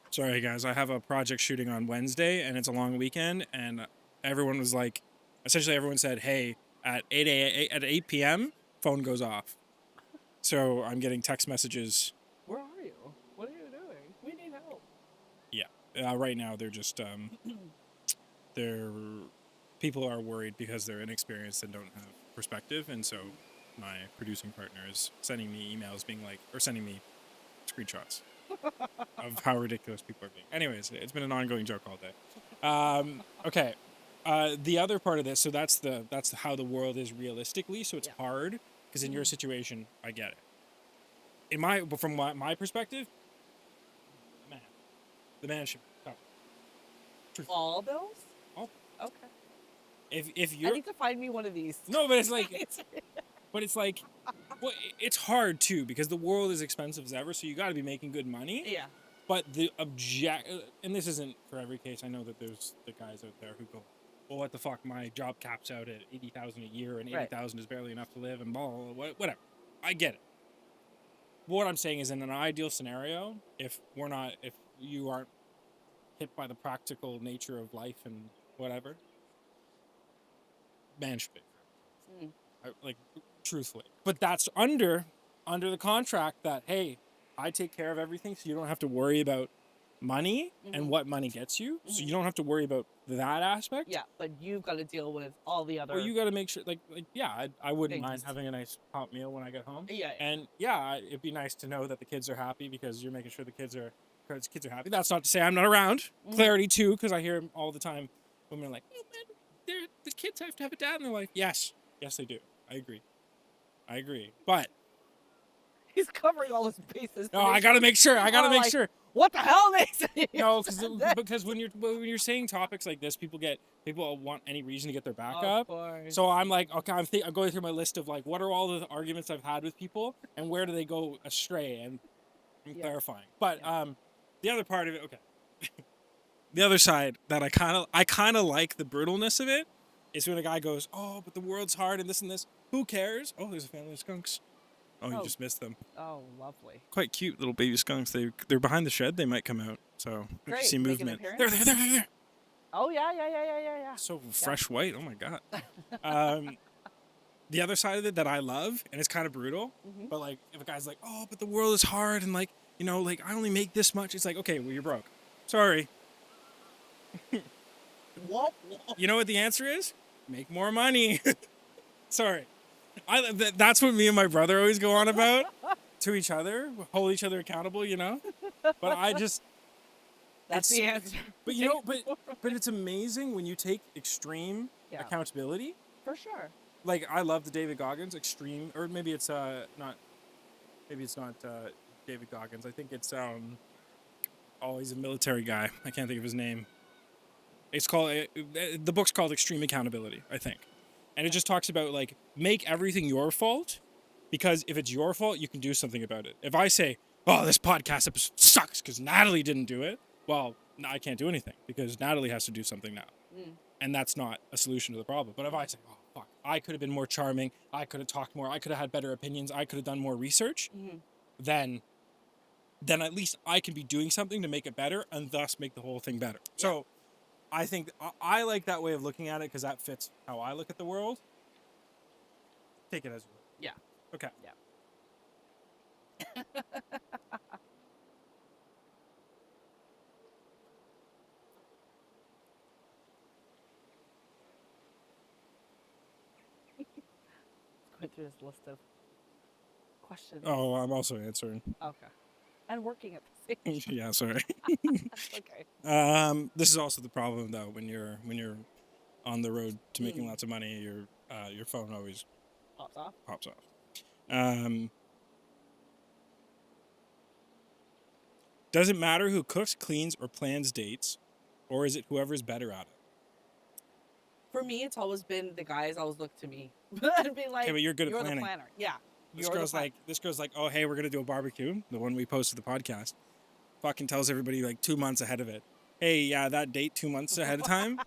A: Sorry, guys. I have a project shooting on Wednesday, and it's a long weekend, and everyone was like, essentially everyone said, hey, at 8 p.m., phone goes off. So I'm getting text messages.
B: Where are you? What are you doing? We need help.
A: Yeah. Right now, they're just, people are worried because they're inexperienced and don't have perspective, and so my producing partner is sending me emails being like, or sending me screenshots of how ridiculous people are being. Anyways, it's been an ongoing joke all day. Okay. The other part of this, so that's how the world is realistically. So it's hard because in your situation, I get it. From my perspective, the man should cover
B: all bills.
A: all.
B: Okay.
A: If you're,
B: I need to find me one of these.
A: No, but it's like, well, it's hard too because the world is expensive as ever. So you got to be making good money.
B: Yeah.
A: But and this isn't for every case. I know that there's the guys out there who go, well, what the fuck? My job caps out at $80,000 a year, and $80,000 is barely enough to live, and blah, blah, blah, whatever. I get it. But what I'm saying is, in an ideal scenario, if you aren't hit by the practical nature of life and whatever, man should pay. Like, truthfully. But that's under the contract that, hey, I take care of everything, so you don't have to worry about money and what money gets you. So you don't have to worry about that aspect.
B: Yeah, but you've got to deal with all the other.
A: Well, you got to make sure, I wouldn't mind having a nice hot meal when I get home.
B: Yeah.
A: And it'd be nice to know that the kids are happy because you're making sure the kids are happy. That's not to say I'm not around. Clarity too, because I hear all the time women are like, oh man, the kids have to have a dad in their life. Yes, they do. I agree. But
B: he's covering all his bases.
A: No, I gotta make sure. Sure.
B: What the hell, Nathan?
A: No, because when you're saying topics like this, people want any reason to get their back up.
B: Course.
A: So I'm like, okay, I'm going through my list of like, what are all the arguments I've had with people, and where do they go astray, and I'm clarifying. But the other part of it, okay, the other side that I kind of like the brutalness of it is when a guy goes, oh, but the world's hard and this and this. Who cares? Oh, there's a family of skunks. Oh, you just missed them.
B: Oh, lovely.
A: Quite cute little baby skunks. They're behind the shed. They might come out. So if you see movement. There.
B: Oh yeah.
A: So fresh white. Oh my god. The other side of it that I love, and it's kind of brutal, but like if a guy's like, oh, but the world is hard, and like like I only make this much. It's like, okay, well you're broke. Sorry.
B: What?
A: You know what the answer is? Make more money. Sorry. That's what me and my brother always go on about to each other, hold each other accountable, But I just...
B: That's the answer.
A: But but it's amazing when you take extreme accountability.
B: For sure.
A: Like, I love the David Goggins extreme, or maybe it's not David Goggins. I think it's, he's a military guy. I can't think of his name. It's called, the book's called Extreme Accountability, I think. And it just talks about, like, make everything your fault, because if it's your fault, you can do something about it. If I say, oh, this podcast episode sucks because Natalie didn't do it, well, I can't do anything because Natalie has to do something now. And that's not a solution to the problem. But if I say, oh, fuck, I could have been more charming, I could have talked more, I could have had better opinions, I could have done more research, then at least I can be doing something to make it better and thus make the whole thing better. Yeah. So I think I like that way of looking at it because that fits how I look at the world. Take it as you will.
B: Yeah.
A: Okay.
B: Yeah. Going through this list of questions.
A: Oh, I'm also answering.
B: Okay. And working at the same time.
A: Yeah, sorry.
B: Okay.
A: This is also the problem though when you're on the road to making lots of money, your phone always pops off. Does it matter who cooks, cleans, or plans dates, or is it whoever's better at it?
B: For me, it's always been the guys always look to me and be like,
A: okay, but you're good at planning.
B: The planner. Yeah.
A: This girl's like, oh, hey, we're going to do a barbecue. The one we posted the podcast. Fucking tells everybody like 2 months ahead of it. Hey, yeah, that date 2 months ahead of time.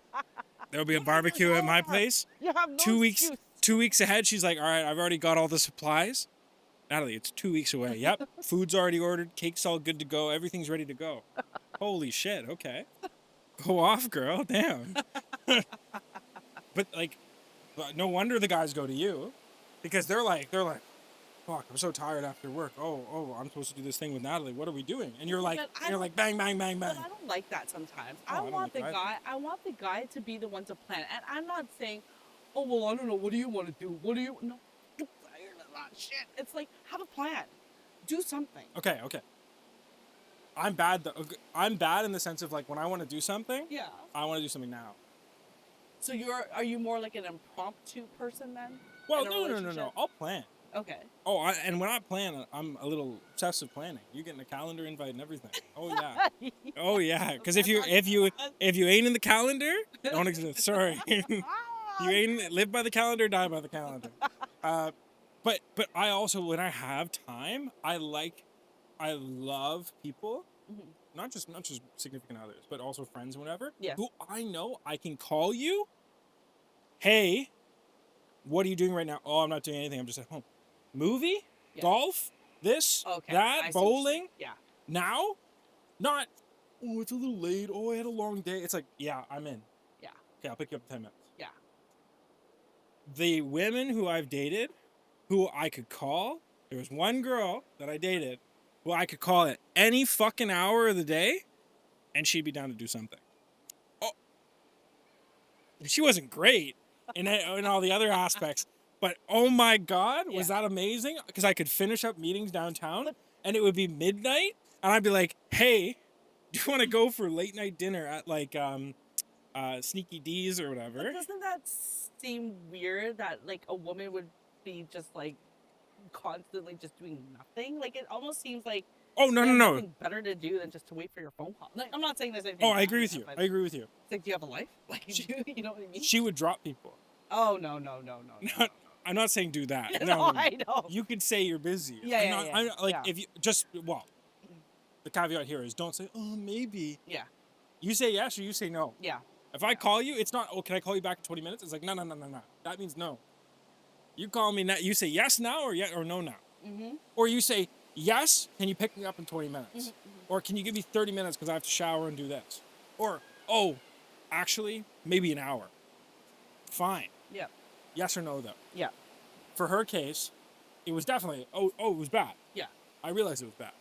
A: There'll be a barbecue at my place.
B: You have no
A: 2 weeks.
B: excuse.
A: 2 weeks ahead, she's like, all right, I've already got all the supplies. Natalie, it's 2 weeks away. Yep, food's already ordered, cake's all good to go, everything's ready to go. Holy shit, okay. Go off, girl, damn. But like, no wonder the guys go to you, because they're like, fuck, I'm so tired after work. Oh, I'm supposed to do this thing with Natalie. What are we doing? And you're like, bang, bang, bang, bang.
B: But I don't like that sometimes.
A: Oh, I want
B: the guy to be the one to plan. And I'm not saying, oh well, I don't know. What do you want to do? What do you no? I'm tired of that shit. It's like, have a plan, do something.
A: Okay. I'm bad though. I'm bad in the sense of like when I want to do something.
B: Yeah.
A: I want to do something now.
B: So are you more like an impromptu person then?
A: Well, no. I'll plan.
B: Okay.
A: Oh, and when I plan, I'm a little obsessive planning. You getting a calendar invite and everything. Oh yeah. Oh yeah. Because if you ain't in the calendar, don't exist. Sorry. You ain't live by the calendar, die by the calendar. But I also, when I have time, I love people, not just significant others, but also friends, whatever.
B: Yeah.
A: Who I know I can call you. Hey, what are you doing right now? Oh, I'm not doing anything. I'm just at home. Movie, golf, this, that, bowling.
B: Yeah.
A: Now, not. Oh, it's a little late. Oh, I had a long day. It's like, yeah, I'm in.
B: Yeah.
A: Okay, I'll pick you up in 10 minutes.
B: Yeah.
A: The women who I've dated, who I could call. There was one girl that I dated who I could call at any fucking hour of the day, and she'd be down to do something. Oh, she wasn't great in all the other aspects, but oh my God, was that amazing? Because I could finish up meetings downtown, and it would be midnight, and I'd be like, hey, do you want to go for late night dinner at like Sneaky D's or whatever?
B: But doesn't that seem weird that like a woman would be just like constantly just doing nothing? Like it almost seems like nothing better to do than just to wait for your phone call. Like I'm not saying there's anything.
A: Oh, I agree with you. I agree with you.
B: It's like, do you have a life? Like you know what I mean?
A: She would drop people.
B: Oh no.
A: I'm not saying do that.
B: No, I know.
A: You could say you're busy. If you just the caveat here is don't say maybe.
B: Yeah.
A: You say yes or you say no.
B: Yeah.
A: If I call you, it's not, can I call you back in 20 minutes? It's like, no. That means no. You call me now, you say yes now or no now.
B: Mm-hmm.
A: Or you say, yes, can you pick me up in 20 minutes? Mm-hmm. Or can you give me 30 minutes because I have to shower and do this? Or, actually, maybe an hour. Fine.
B: Yeah.
A: Yes or no, though.
B: Yeah.
A: For her case, it was definitely, it was bad.
B: Yeah.
A: I realized it was bad.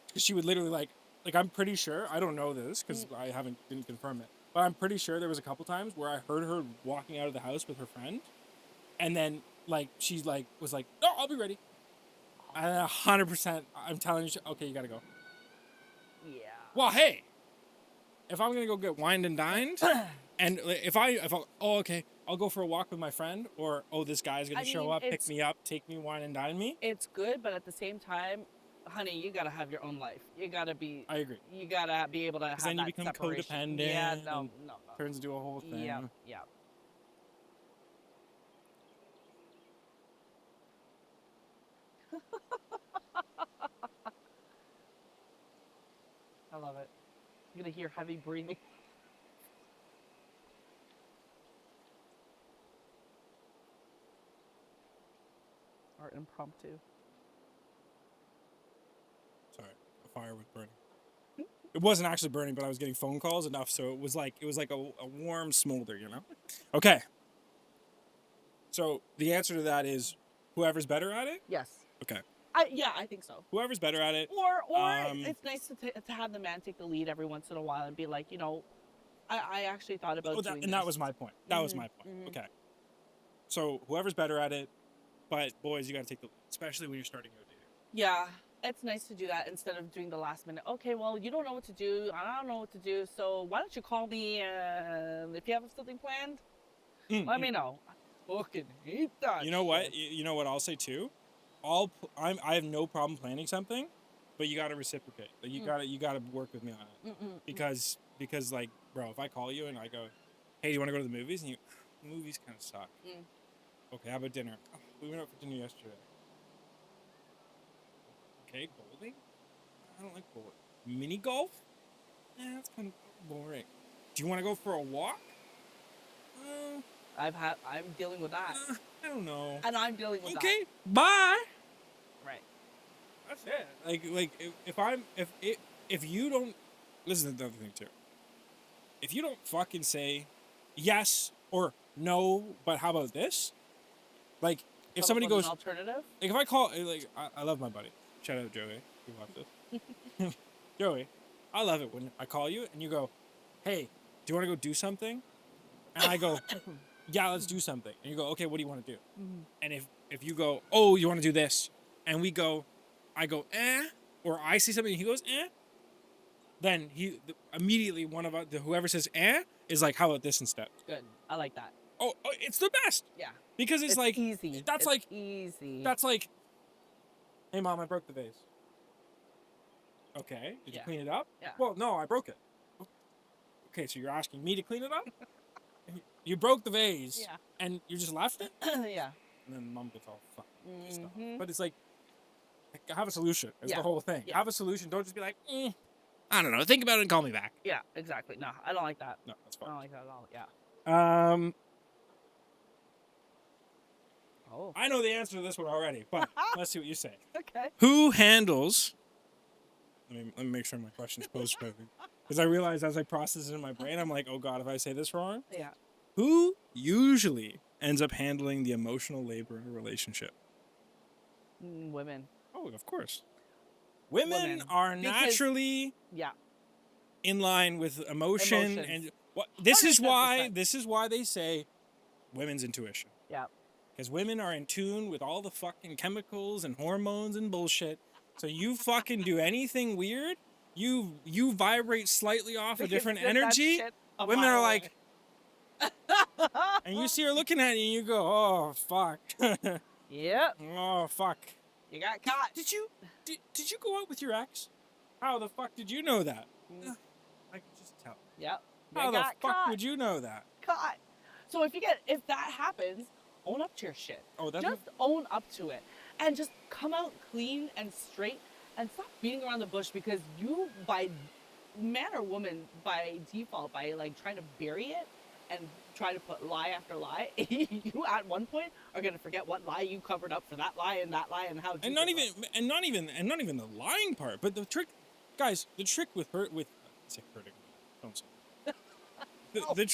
A: Because she would literally like I'm pretty sure, I don't know this because I didn't confirm it, but I'm pretty sure there was a couple times where I heard her walking out of the house with her friend, and then like she's like was like, no, I'll be ready. And 100%, I'm telling you, okay, you gotta go.
B: Yeah.
A: Well, hey, if I'm gonna go get wined and dined, and if okay, I'll go for a walk with my friend, or this guy's gonna show up, pick me up, take me, wine and dine me.
B: It's good, but at the same time, honey, you gotta have your own life. You gotta be.
A: I agree.
B: You gotta be able to have that
A: then you become
B: separation.
A: codependent.
B: Yeah, no.
A: Turns into a whole thing.
B: Yeah. I love it. You're gonna hear heavy breathing. Or impromptu.
A: Sorry, the fire was burning. It wasn't actually burning, but I was getting phone calls enough, so it was like a warm smolder, you know? Okay. So the answer to that is whoever's better at it?
B: Yes.
A: Okay.
B: I think so.
A: Whoever's better at it.
B: Or it's nice to have the man take the lead every once in a while and be like, I actually thought about doing
A: and that was my point. That was my point. Mm-hmm. Okay. So whoever's better at it, but boys, you got to take the lead, especially when you're starting your dating.
B: Yeah. It's nice to do that instead of doing the last minute. Okay, well, you don't know what to do. I don't know what to do. So why don't you call me if you have something planned? Let me know. I fucking hate that.
A: You know what? You know what I'll say too? I have no problem planning something, but you got to reciprocate. Like you got to work with me on it. Because like, bro, if I call you and I go, hey, do you want to go to the movies? And movies kind of suck. Okay, how about dinner? Oh, we went out for dinner yesterday. Okay, bowling? I don't like bowling. Mini golf? That's kind of boring. Do you want to go for a walk?
B: I'm dealing with that.
A: I don't know.
B: And I'm dealing with that.
A: Okay, bye. that's it. Like if you don't listen to the other thing too. If you don't fucking say yes or no, but how about this? Like if somebody goes
B: an alternative.
A: Like if I call like I love my buddy. Shout out Joey. You watch this. Joey, I love it when I call you and you go, "Hey, do you want to go do something?" And I go, "Yeah, let's do something." And you go, "Okay, what do you want to do?"
B: Mm-hmm.
A: And if you go, "Oh, you want to do this?" And I go, "Eh," or I see something and he goes, "Eh," then immediately one of us, whoever says "eh" is like, "How about this instead?"
B: Good. I like that.
A: Oh, it's the best.
B: Yeah.
A: Because it's like
B: easy.
A: That's
B: it's
A: like
B: easy.
A: That's like, "Hey mom, I broke the vase." Okay, did you clean it up?
B: Yeah.
A: Well, no, I broke it. Okay, so you're asking me to clean it up? You broke the vase, and you just left it?
B: Yeah.
A: And then mom gets all fucking pissed off. But it's like, have a solution. It's the whole thing. Yeah. Have a solution. Don't just be like, I don't know. Think about it and call me back.
B: Yeah, exactly. No, I don't like that.
A: No, that's fine.
B: I don't like that at all. Yeah.
A: I know the answer to this one already, but let's see what you say.
B: Okay.
A: Who handles... Let me make sure my question's posed correctly. Because I realize as I process it in my brain, I'm like, oh God, if I say this wrong.
B: Yeah.
A: Who usually ends up handling the emotional labor in a relationship?
B: Women.
A: Oh, of course. Women are naturally in line with emotion. And this is why they say women's intuition.
B: Yeah.
A: Because women are in tune with all the fucking chemicals and hormones and bullshit. So you fucking do anything weird, you vibrate slightly off a different energy. Women are like, and you see her looking at you and you go, oh, fuck.
B: Yep.
A: Oh, fuck.
B: You got caught.
A: Did you go out with your ex? How the fuck did you know that? I can just tell.
B: Yep.
A: How the fuck would you know that?
B: Caught. So if that happens, own up to your shit.
A: Oh, that's
B: just own up to it. And just come out clean and straight and stop beating around the bush, because you, by man or woman, by default, by like trying to bury it and try to put lie after lie, you at one point are gonna forget what lie you covered up for that lie and how.
A: And not even the lying part, but the trick, guys. The trick with say hurting. Don't say. The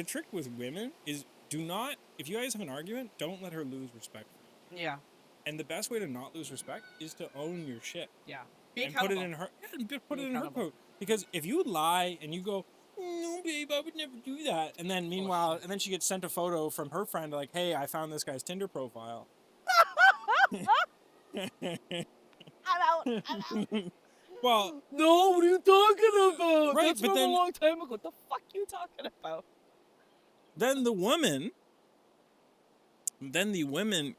A: trick with women is do not, if you guys have an argument, don't let her lose respect for you.
B: Yeah.
A: And the best way to not lose respect is to own your shit.
B: Yeah.
A: And put it in her coat. Because if you lie and you go, no, babe, I would never do that. And then meanwhile, and then she gets sent a photo from her friend like, hey, I found this guy's Tinder profile.
B: I'm out.
A: Well,
B: no, what are you talking about?
A: Right,
B: That's
A: but
B: from
A: then
B: a long time ago. What the fuck are you talking about?
A: Then the woman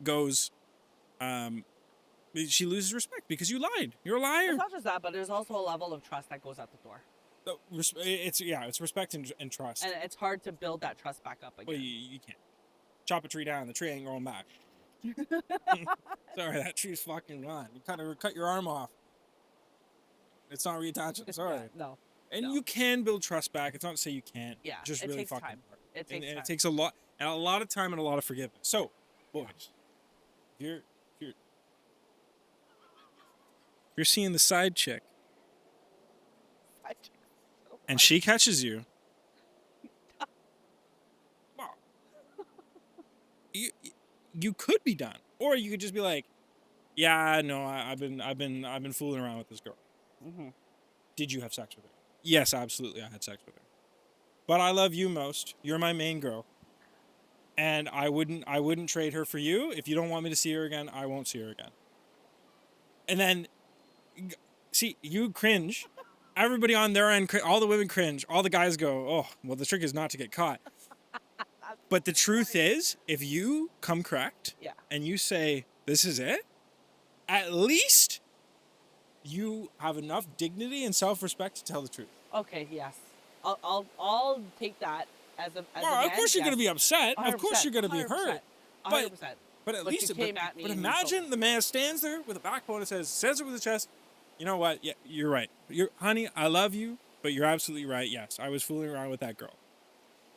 A: goes, she loses respect because you lied. You're a liar.
B: It's not just that, but there's also a level of trust that goes out the door.
A: It's respect and trust.
B: And it's hard to build that trust back up again.
A: Well, you can't. Chop a tree down, the tree ain't growing back. Sorry, that tree's fucking gone. You cut your arm off. It's not reattaching. Sorry.
B: Yeah, no.
A: And you can build trust back. It's not to say you can't.
B: Yeah.
A: Just
B: it
A: really
B: takes
A: fucking
B: time.
A: hard.
B: It takes time.
A: It takes a lot of time and a lot of forgiveness. So, boys, if you're seeing the side chick, and she catches you, well, you could be done, or you could just be like, yeah, no, I've been fooling around with this girl.
B: Mm-hmm.
A: Did you have sex with her? Yes, absolutely, I had sex with her. But I love you most. You're my main girl. And I wouldn't trade her for you. If you don't want me to see her again, I won't see her again. And then, see, you cringe. Everybody on their end, all the women cringe. All the guys go, oh, well, the trick is not to get caught. But the truth is, if you come correct and you say, this is it, at least you have enough dignity and self-respect to tell the truth.
B: Okay, yes. I'll take that as a man,
A: of course you're going to be upset.
B: 100%,
A: of course you're going to be hurt.
B: 100%.
A: But at least, but imagine the man stands there with a backbone and says it with his chest, you know what? Yeah, you're right. Honey, I love you, but you're absolutely right. Yes, I was fooling around with that girl.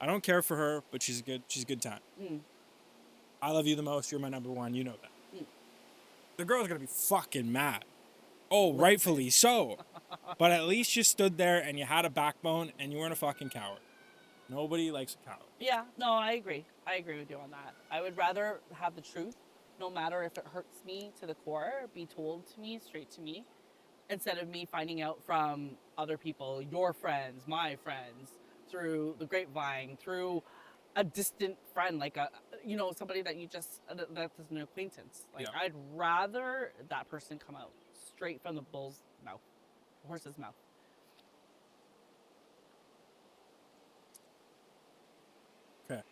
A: I don't care for her, but she's a good time.
B: Mm.
A: I love you the most. You're my number one. You know that. The girl's going to be fucking mad. Oh,
B: Listen.
A: rightfully so. But at least you stood there and you had a backbone and you weren't a fucking coward. Nobody likes a coward.
B: Yeah, no, I agree. I agree with you on that. I would rather have the truth, no matter if it hurts me to the core, be told to me, straight to me, instead of me finding out from other people, your friends, my friends, through the grapevine, through a distant friend, like somebody that you just that is an acquaintance. Like
A: Yeah.
B: I'd rather that person come out straight from the bull's mouth, horse's mouth.
A: Okay.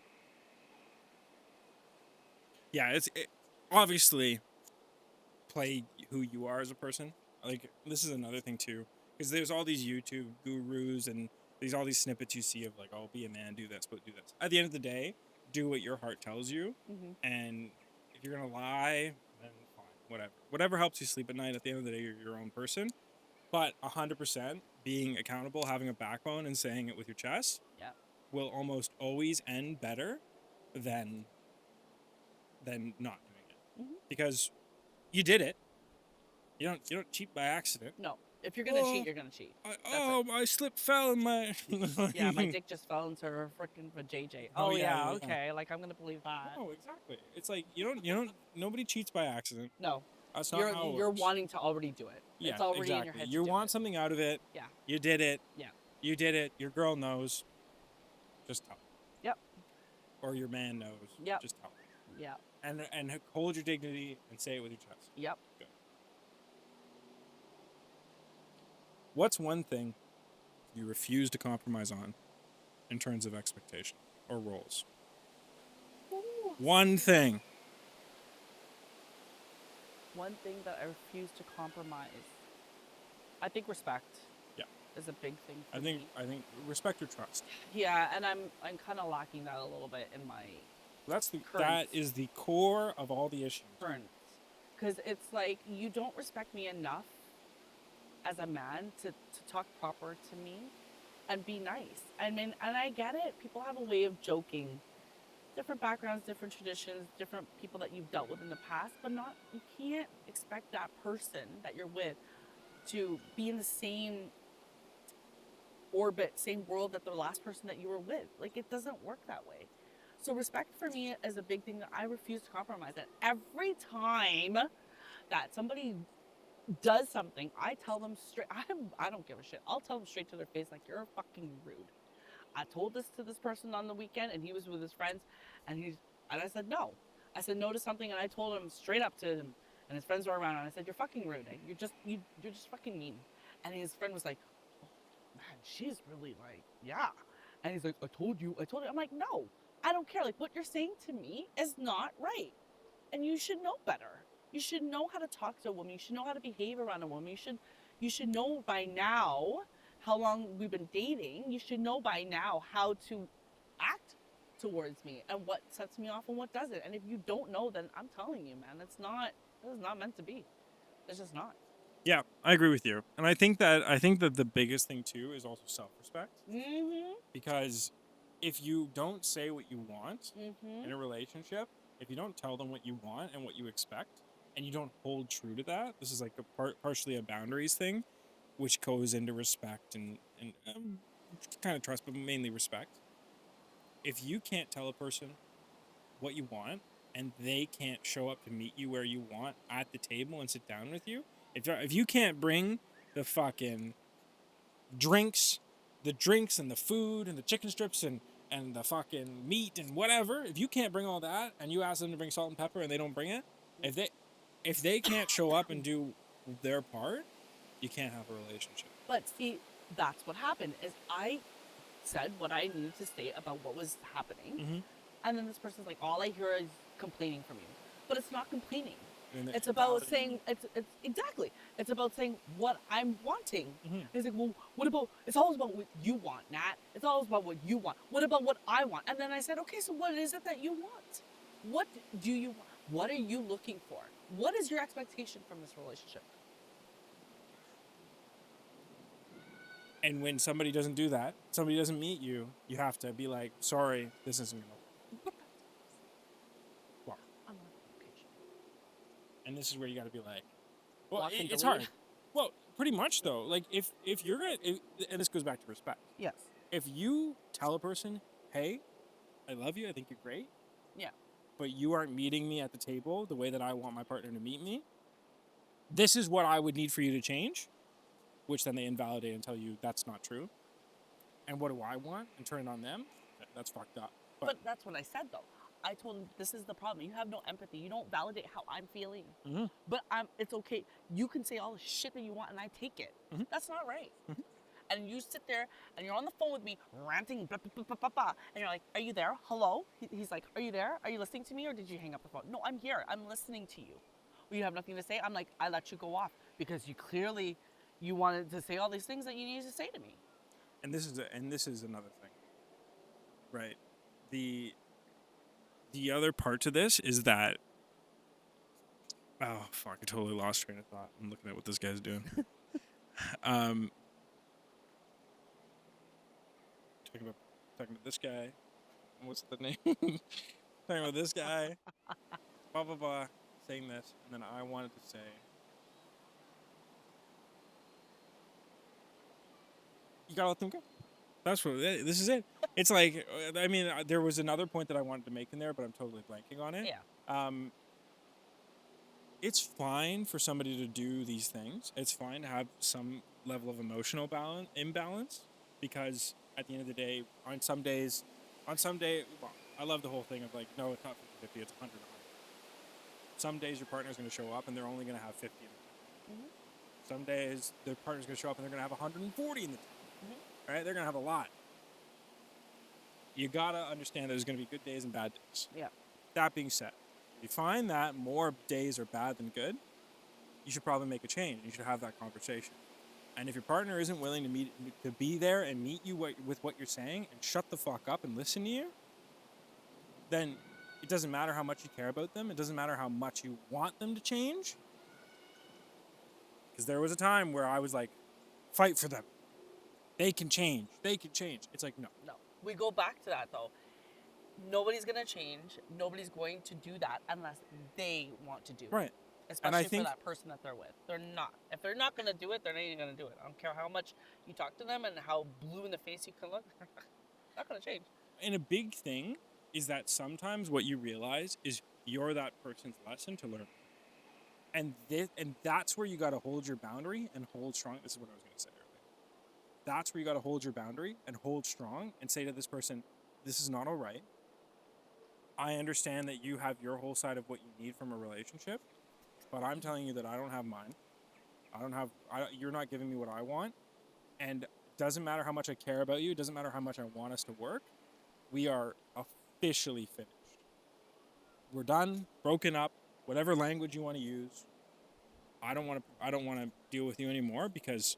A: Yeah, obviously play who you are as a person. Like, this is another thing too, because there's all these YouTube gurus and all these snippets you see of like, oh, be a man, do this, but do this. At the end of the day, do what your heart tells you, and if you're gonna lie, then fine, whatever helps you sleep at night. At the end of the day, you're your own person. But 100% being accountable, having a backbone, and saying it with your chest,
B: Yeah.
A: will almost always end better than not doing it, because you did it. You don't cheat by accident.
B: No, if you're gonna cheat, you're gonna cheat.
A: I slipped, fell in my.
B: Yeah, my dick just fell into her freaking vajayjay. Oh yeah, okay. Like I'm gonna believe that.
A: No, exactly. It's like you don't. Nobody cheats by accident.
B: No,
A: That's not how it
B: you're
A: works.
B: wanting to already do it.
A: Yeah,
B: it's already
A: exactly.
B: in your head.
A: You want something out of it.
B: Yeah.
A: You did it.
B: Yeah.
A: You did it. Your girl knows. Just tell her.
B: Yep.
A: Or your man knows.
B: Yep.
A: Just tell her.
B: Yeah.
A: And hold your dignity and say it with your chest.
B: Yep.
A: Good. What's one thing you refuse to compromise on in terms of expectation or roles?
B: Ooh.
A: One thing.
B: One thing that I refuse to compromise. I think respect.
A: Yeah.
B: Is a big thing for
A: I
B: me.
A: think respect or trust.
B: Yeah, and I'm kind of lacking that a little bit in my
A: that is the core of all the issues.
B: Because it's like you don't respect me enough as a man to talk proper to me and be nice. I mean, and I get it. People have a way of joking. Different backgrounds, different traditions, different people that you've dealt with in the past, but you can't expect that person that you're with to be in the same orbit, same world that the last person that you were with. Like, it doesn't work that way. So respect for me is a big thing that I refuse to compromise. And every time that somebody does something, I tell them straight. I don't give a shit. I'll tell them straight to their face, like, you're fucking rude. I told this to this person on the weekend, and he was with his friends, and I said no. I said no to something, and I told him straight up to him, and his friends were around, and I said, you're fucking rude. You're just fucking mean. And his friend was like, oh, man, she's really like, yeah. And he's like, I told you. I'm like, no, I don't care. Like, what you're saying to me is not right, and you should know better. You should know how to talk to a woman. You should know how to behave around a woman. You should know by now how long we've been dating. You should know by now how to act towards me and what sets me off and what doesn't. And if you don't know, then I'm telling you, man, this is not meant to be. It's just not.
A: Yeah, I agree with you. And I think that the biggest thing too is also self-respect.
B: Mm-hmm.
A: Because if you don't say what you want
B: Mm-hmm.
A: in a relationship, if you don't tell them what you want and what you expect, and you don't hold true to that, this is like partially a boundaries thing, which goes into respect and kind of trust, but mainly respect. If you can't tell a person what you want and they can't show up to meet you where you want at the table and sit down with you, if you can't bring the fucking drinks and the food and the chicken strips and the fucking meat and whatever, if you can't bring all that and you ask them to bring salt and pepper and they don't bring it, if they can't show up and do their part, you can't have a relationship.
B: But see, that's what happened is I said what I needed to say about what was happening.
A: Mm-hmm.
B: And then this person's like, all I hear is complaining from you. But it's not complaining.
A: And
B: It's about saying, it's exactly. It's about saying what I'm wanting.
A: Mm-hmm.
B: It's like, well, what about, it's always about what you want, Nat. It's always about what you want. What about what I want? And then I said, okay, so what is it that you want? What do you want? What are you looking for? What is your expectation from this relationship?
A: And when somebody doesn't do that, somebody doesn't meet you, you have to be like, sorry, this isn't going to work. Well,
B: I'm on vacation.
A: and this is where you got to be like, well,
B: Block and
A: it's
B: delete.
A: hard. Well, pretty much though. Like if you're gonna, and this goes back to respect.
B: Yes.
A: If you tell a person, "Hey, I love you. I think you're great,"
B: Yeah.
A: but you aren't meeting me at the table the way that I want my partner to meet me, this is what I would need for you to change, which then they invalidate and tell you that's not true. And what do I want? And turn it on them? That's fucked up.
B: But that's what I said though. I told him this is the problem. You have no empathy. You don't validate how I'm feeling.
A: Mm-hmm.
B: But it's okay. You can say all the shit that you want and I take it.
A: Mm-hmm.
B: That's not right.
A: Mm-hmm.
B: And you sit there and you're on the phone with me ranting, blah, blah, blah, blah, blah, blah, and you're like, are you there? Hello? He's like, are you there? Are you listening to me or did you hang up the phone? No, I'm here. I'm listening to you. Well, you have nothing to say? I'm like, I let you go off because you wanted to say all these things that you needed to say to me.
A: And this is another thing, right? The other part to this is that, oh fuck, I totally lost train of thought. I'm looking at what this guy's doing. Talking about this guy. What's the name? Talking about this guy. Blah blah blah. Saying this, and then I wanted to say, you gotta let them go. That's what this is. It. It's like, I mean, there was another point that I wanted to make in there, but I'm totally blanking on it.
B: Yeah.
A: It's fine for somebody to do these things. It's fine to have some level of emotional imbalance, because at the end of the day, on some days, well, I love the whole thing of like, no, it's not 50-50, it's 100. Some days your partner's going to show up and they're only going to have 50 in the tank. Mm-hmm. Some days their partner's going to show up and they're going to have 140 in the tank. Mm-hmm. Right? They're going to have a lot. You got to understand that there's going to be good days and bad days.
B: Yeah.
A: That being said, if you find that more days are bad than good, you should probably make a change. You should have that conversation. And if your partner isn't willing to be there and meet you with what you're saying and shut the fuck up and listen to you, then it doesn't matter how much you care about them. It doesn't matter how much you want them to change. Because there was a time where I was like, fight for them. They can change. They can change. It's like, no.
B: No. We go back to that though. Nobody's going to change. Nobody's going to do that unless they want to do it.
A: Right.
B: Especially for that person that they're with. They're not. If they're not going to do it, they're not even going to do it. I don't care how much you talk to them and how blue in the face you can look. Not going to change.
A: And a big thing is that sometimes what you realize is you're that person's lesson to learn. And that's where you got to hold your boundary and hold strong. This is what I was going to say earlier. That's where you got to hold your boundary and hold strong and say to this person, this is not all right. I understand that you have your whole side of what you need from a relationship, but I'm telling you that I don't have mine. You're not giving me what I want. And it doesn't matter how much I care about you. It doesn't matter how much I want us to work. We are officially finished. We're done, broken up, whatever language you want to use. I don't want to deal with you anymore because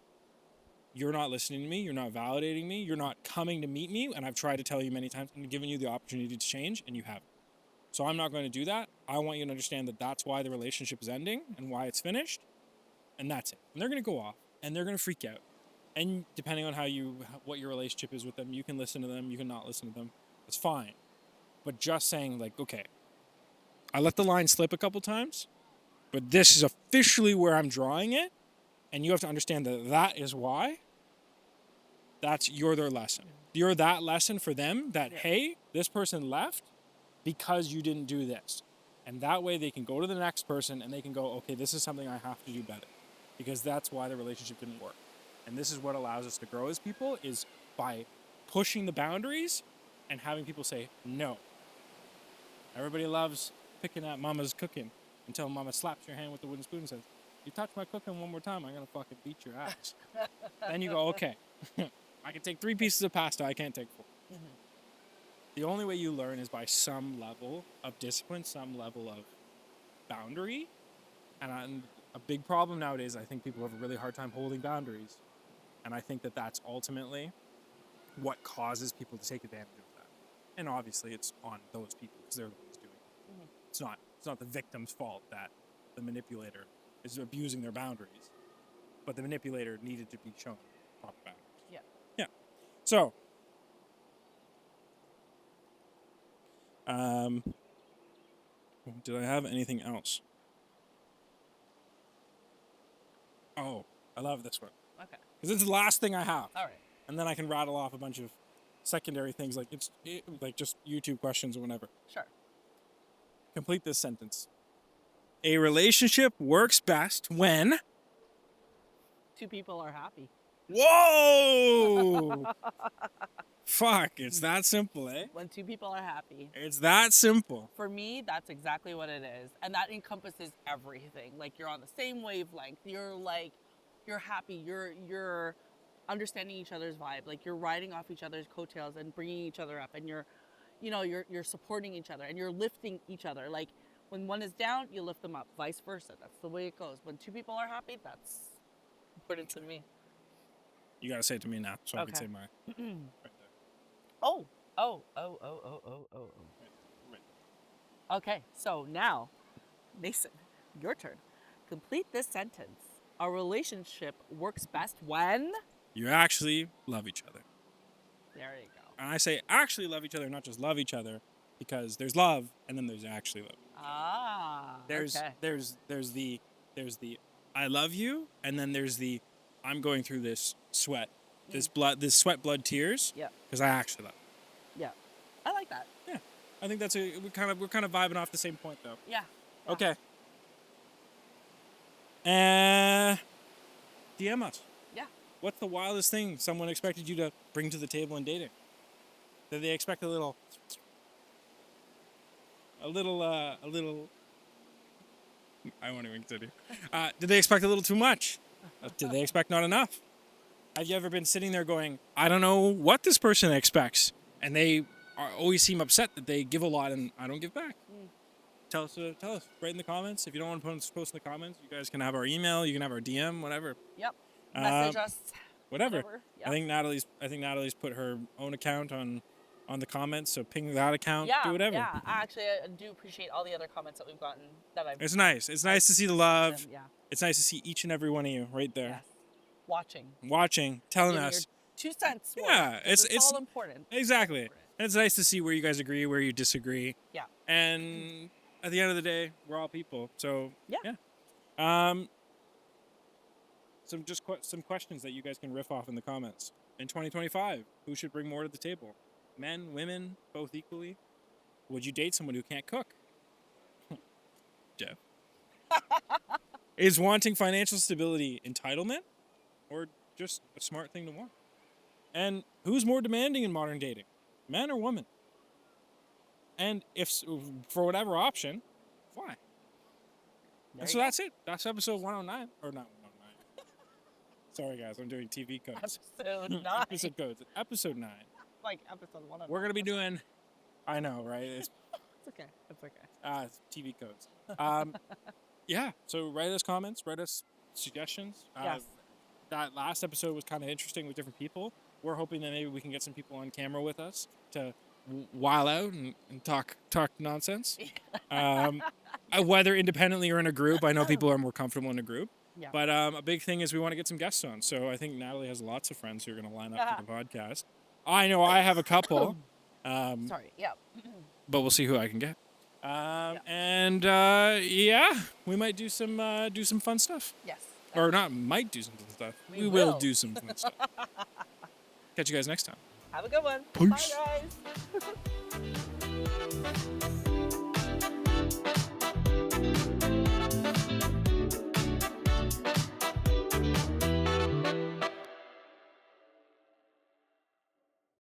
A: you're not listening to me, you're not validating me, you're not coming to meet me, and I've tried to tell you many times and given you the opportunity to change, and you haven't. So I'm not going to do that. I want you to understand that that's why the relationship is ending and why it's finished, and that's it. And they're going to go off, and they're going to freak out. And depending on what your relationship is with them, you can listen to them, you can not listen to them. It's fine. But just saying, like, okay, I let the line slip a couple times, but this is officially where I'm drawing it, and you have to understand that is why. You're their lesson. You're that lesson for them that, hey, this person left because you didn't do this. And that way they can go to the next person and they can go, okay, this is something I have to do better. Because that's why the relationship didn't work. And this is what allows us to grow as people, is by pushing the boundaries and having people say no. Everybody loves picking at mama's cooking until mama slaps your hand with the wooden spoon and says, you touch my cooking one more time, I'm going to fucking beat your ass. Then you go, okay, I can take 3 pieces of pasta, I can't take 4. Mm-hmm. The only way you learn is by some level of discipline, some level of boundary. And a big problem nowadays, I think people have a really hard time holding boundaries. And I think that that's ultimately what causes people to take advantage of that. And obviously it's on those people because they're the ones doing it. Mm-hmm. It's not the victim's fault that the manipulator is abusing their boundaries. But the manipulator needed to be shown proper boundaries.
B: Yeah.
A: Yeah. So, did I have anything else? Oh, I love this one.
B: Okay.
A: Because it's the last thing I have.
B: All right.
A: And then I can rattle off a bunch of secondary things like like just YouTube questions or whatever.
B: Sure.
A: Complete this sentence. A relationship works best when...
B: Two people are happy.
A: Whoa! Fuck, it's that simple, eh?
B: When two people are happy.
A: It's that simple.
B: For me, that's exactly what it is. And that encompasses everything. Like, you're on the same wavelength. You're happy. You're understanding each other's vibe. Like, you're riding off each other's coattails and bringing each other up. And you're supporting each other. And you're lifting each other. Like, when one is down, you lift them up. Vice versa. That's the way it goes. When two people are happy, that's important to me.
A: You gotta say it to me now, so I can
B: Okay.
A: say mine. Right there.
B: Oh.
A: Right.
B: Okay, so now, Nason, your turn. Complete this sentence. A relationship works best when...
A: You actually love each other.
B: There you go.
A: And I say actually love each other, not just love each other, because there's love and then there's actually love.
B: Okay.
A: There's the I love you, and then there's the I'm going through this sweat, this sweat, blood, tears.
B: Yeah.
A: Because I actually love you.
B: Yeah. I like that.
A: Yeah. I think that's we're kind of vibing off the same point though.
B: Yeah.
A: Okay. DM us.
B: Yeah.
A: What's the wildest thing someone expected you to bring to the table in dating? Did they expect a little I won't even continue. Did they expect a little too much? Did they expect not enough? Have you ever been sitting there going, I don't know what this person expects, and they always seem upset that they give a lot and I don't give back? Tell us. Write in the comments. If you don't want to post in the comments, you guys can have our email. You can have our DM, whatever.
B: Yep. Message us.
A: Whatever.
B: Yep.
A: I think Natalie's put her own account on the comments, so ping that account.
B: Yeah.
A: Do whatever.
B: Yeah. Actually, I do appreciate all the other comments that we've gotten.
A: It's nice. It's nice to see the love.
B: Yeah.
A: It's nice to see each and every one of you right there.
B: Yes.
A: Watching, telling
B: Giving
A: us.
B: your 2 cents.
A: Yeah, it's
B: all important.
A: Exactly. And it's nice to see where you guys agree, where you disagree.
B: Yeah.
A: And at the end of the day, we're all people. So
B: Yeah.
A: Some questions that you guys can riff off in the comments. In 2025, who should bring more to the table? Men, women, both equally? Would you date someone who can't cook? Jeff. Is wanting financial stability entitlement or just a smart thing to want? And who's more demanding in modern dating, men or women? And if for whatever option, why? And so that's it. That's episode 109 or not 109. Sorry guys, I'm doing TV codes.
B: Episode 9.
A: Episode codes. Episode 9.
B: Like episode 109.
A: We're gonna be doing. I know, right? It's
B: okay. It's okay.
A: TV codes. Yeah. So write us comments. Write us suggestions.
B: Yes.
A: That last episode was kind of interesting with different people. We're hoping that maybe we can get some people on camera with us to while out and talk nonsense. Whether independently or in a group. I know people are more comfortable in a group.
B: Yeah.
A: But a big thing is we want to get some guests on. So I think Natalie has lots of friends who are going to line up for the podcast. I know I have a couple.
B: Sorry. Yeah.
A: But we'll see who I can get. And we might do some fun stuff.
B: Yes.
A: Or not might do some fun stuff. We will do some fun stuff. Catch you guys next time.
B: Have a good one.
A: Peace.
B: Bye, guys.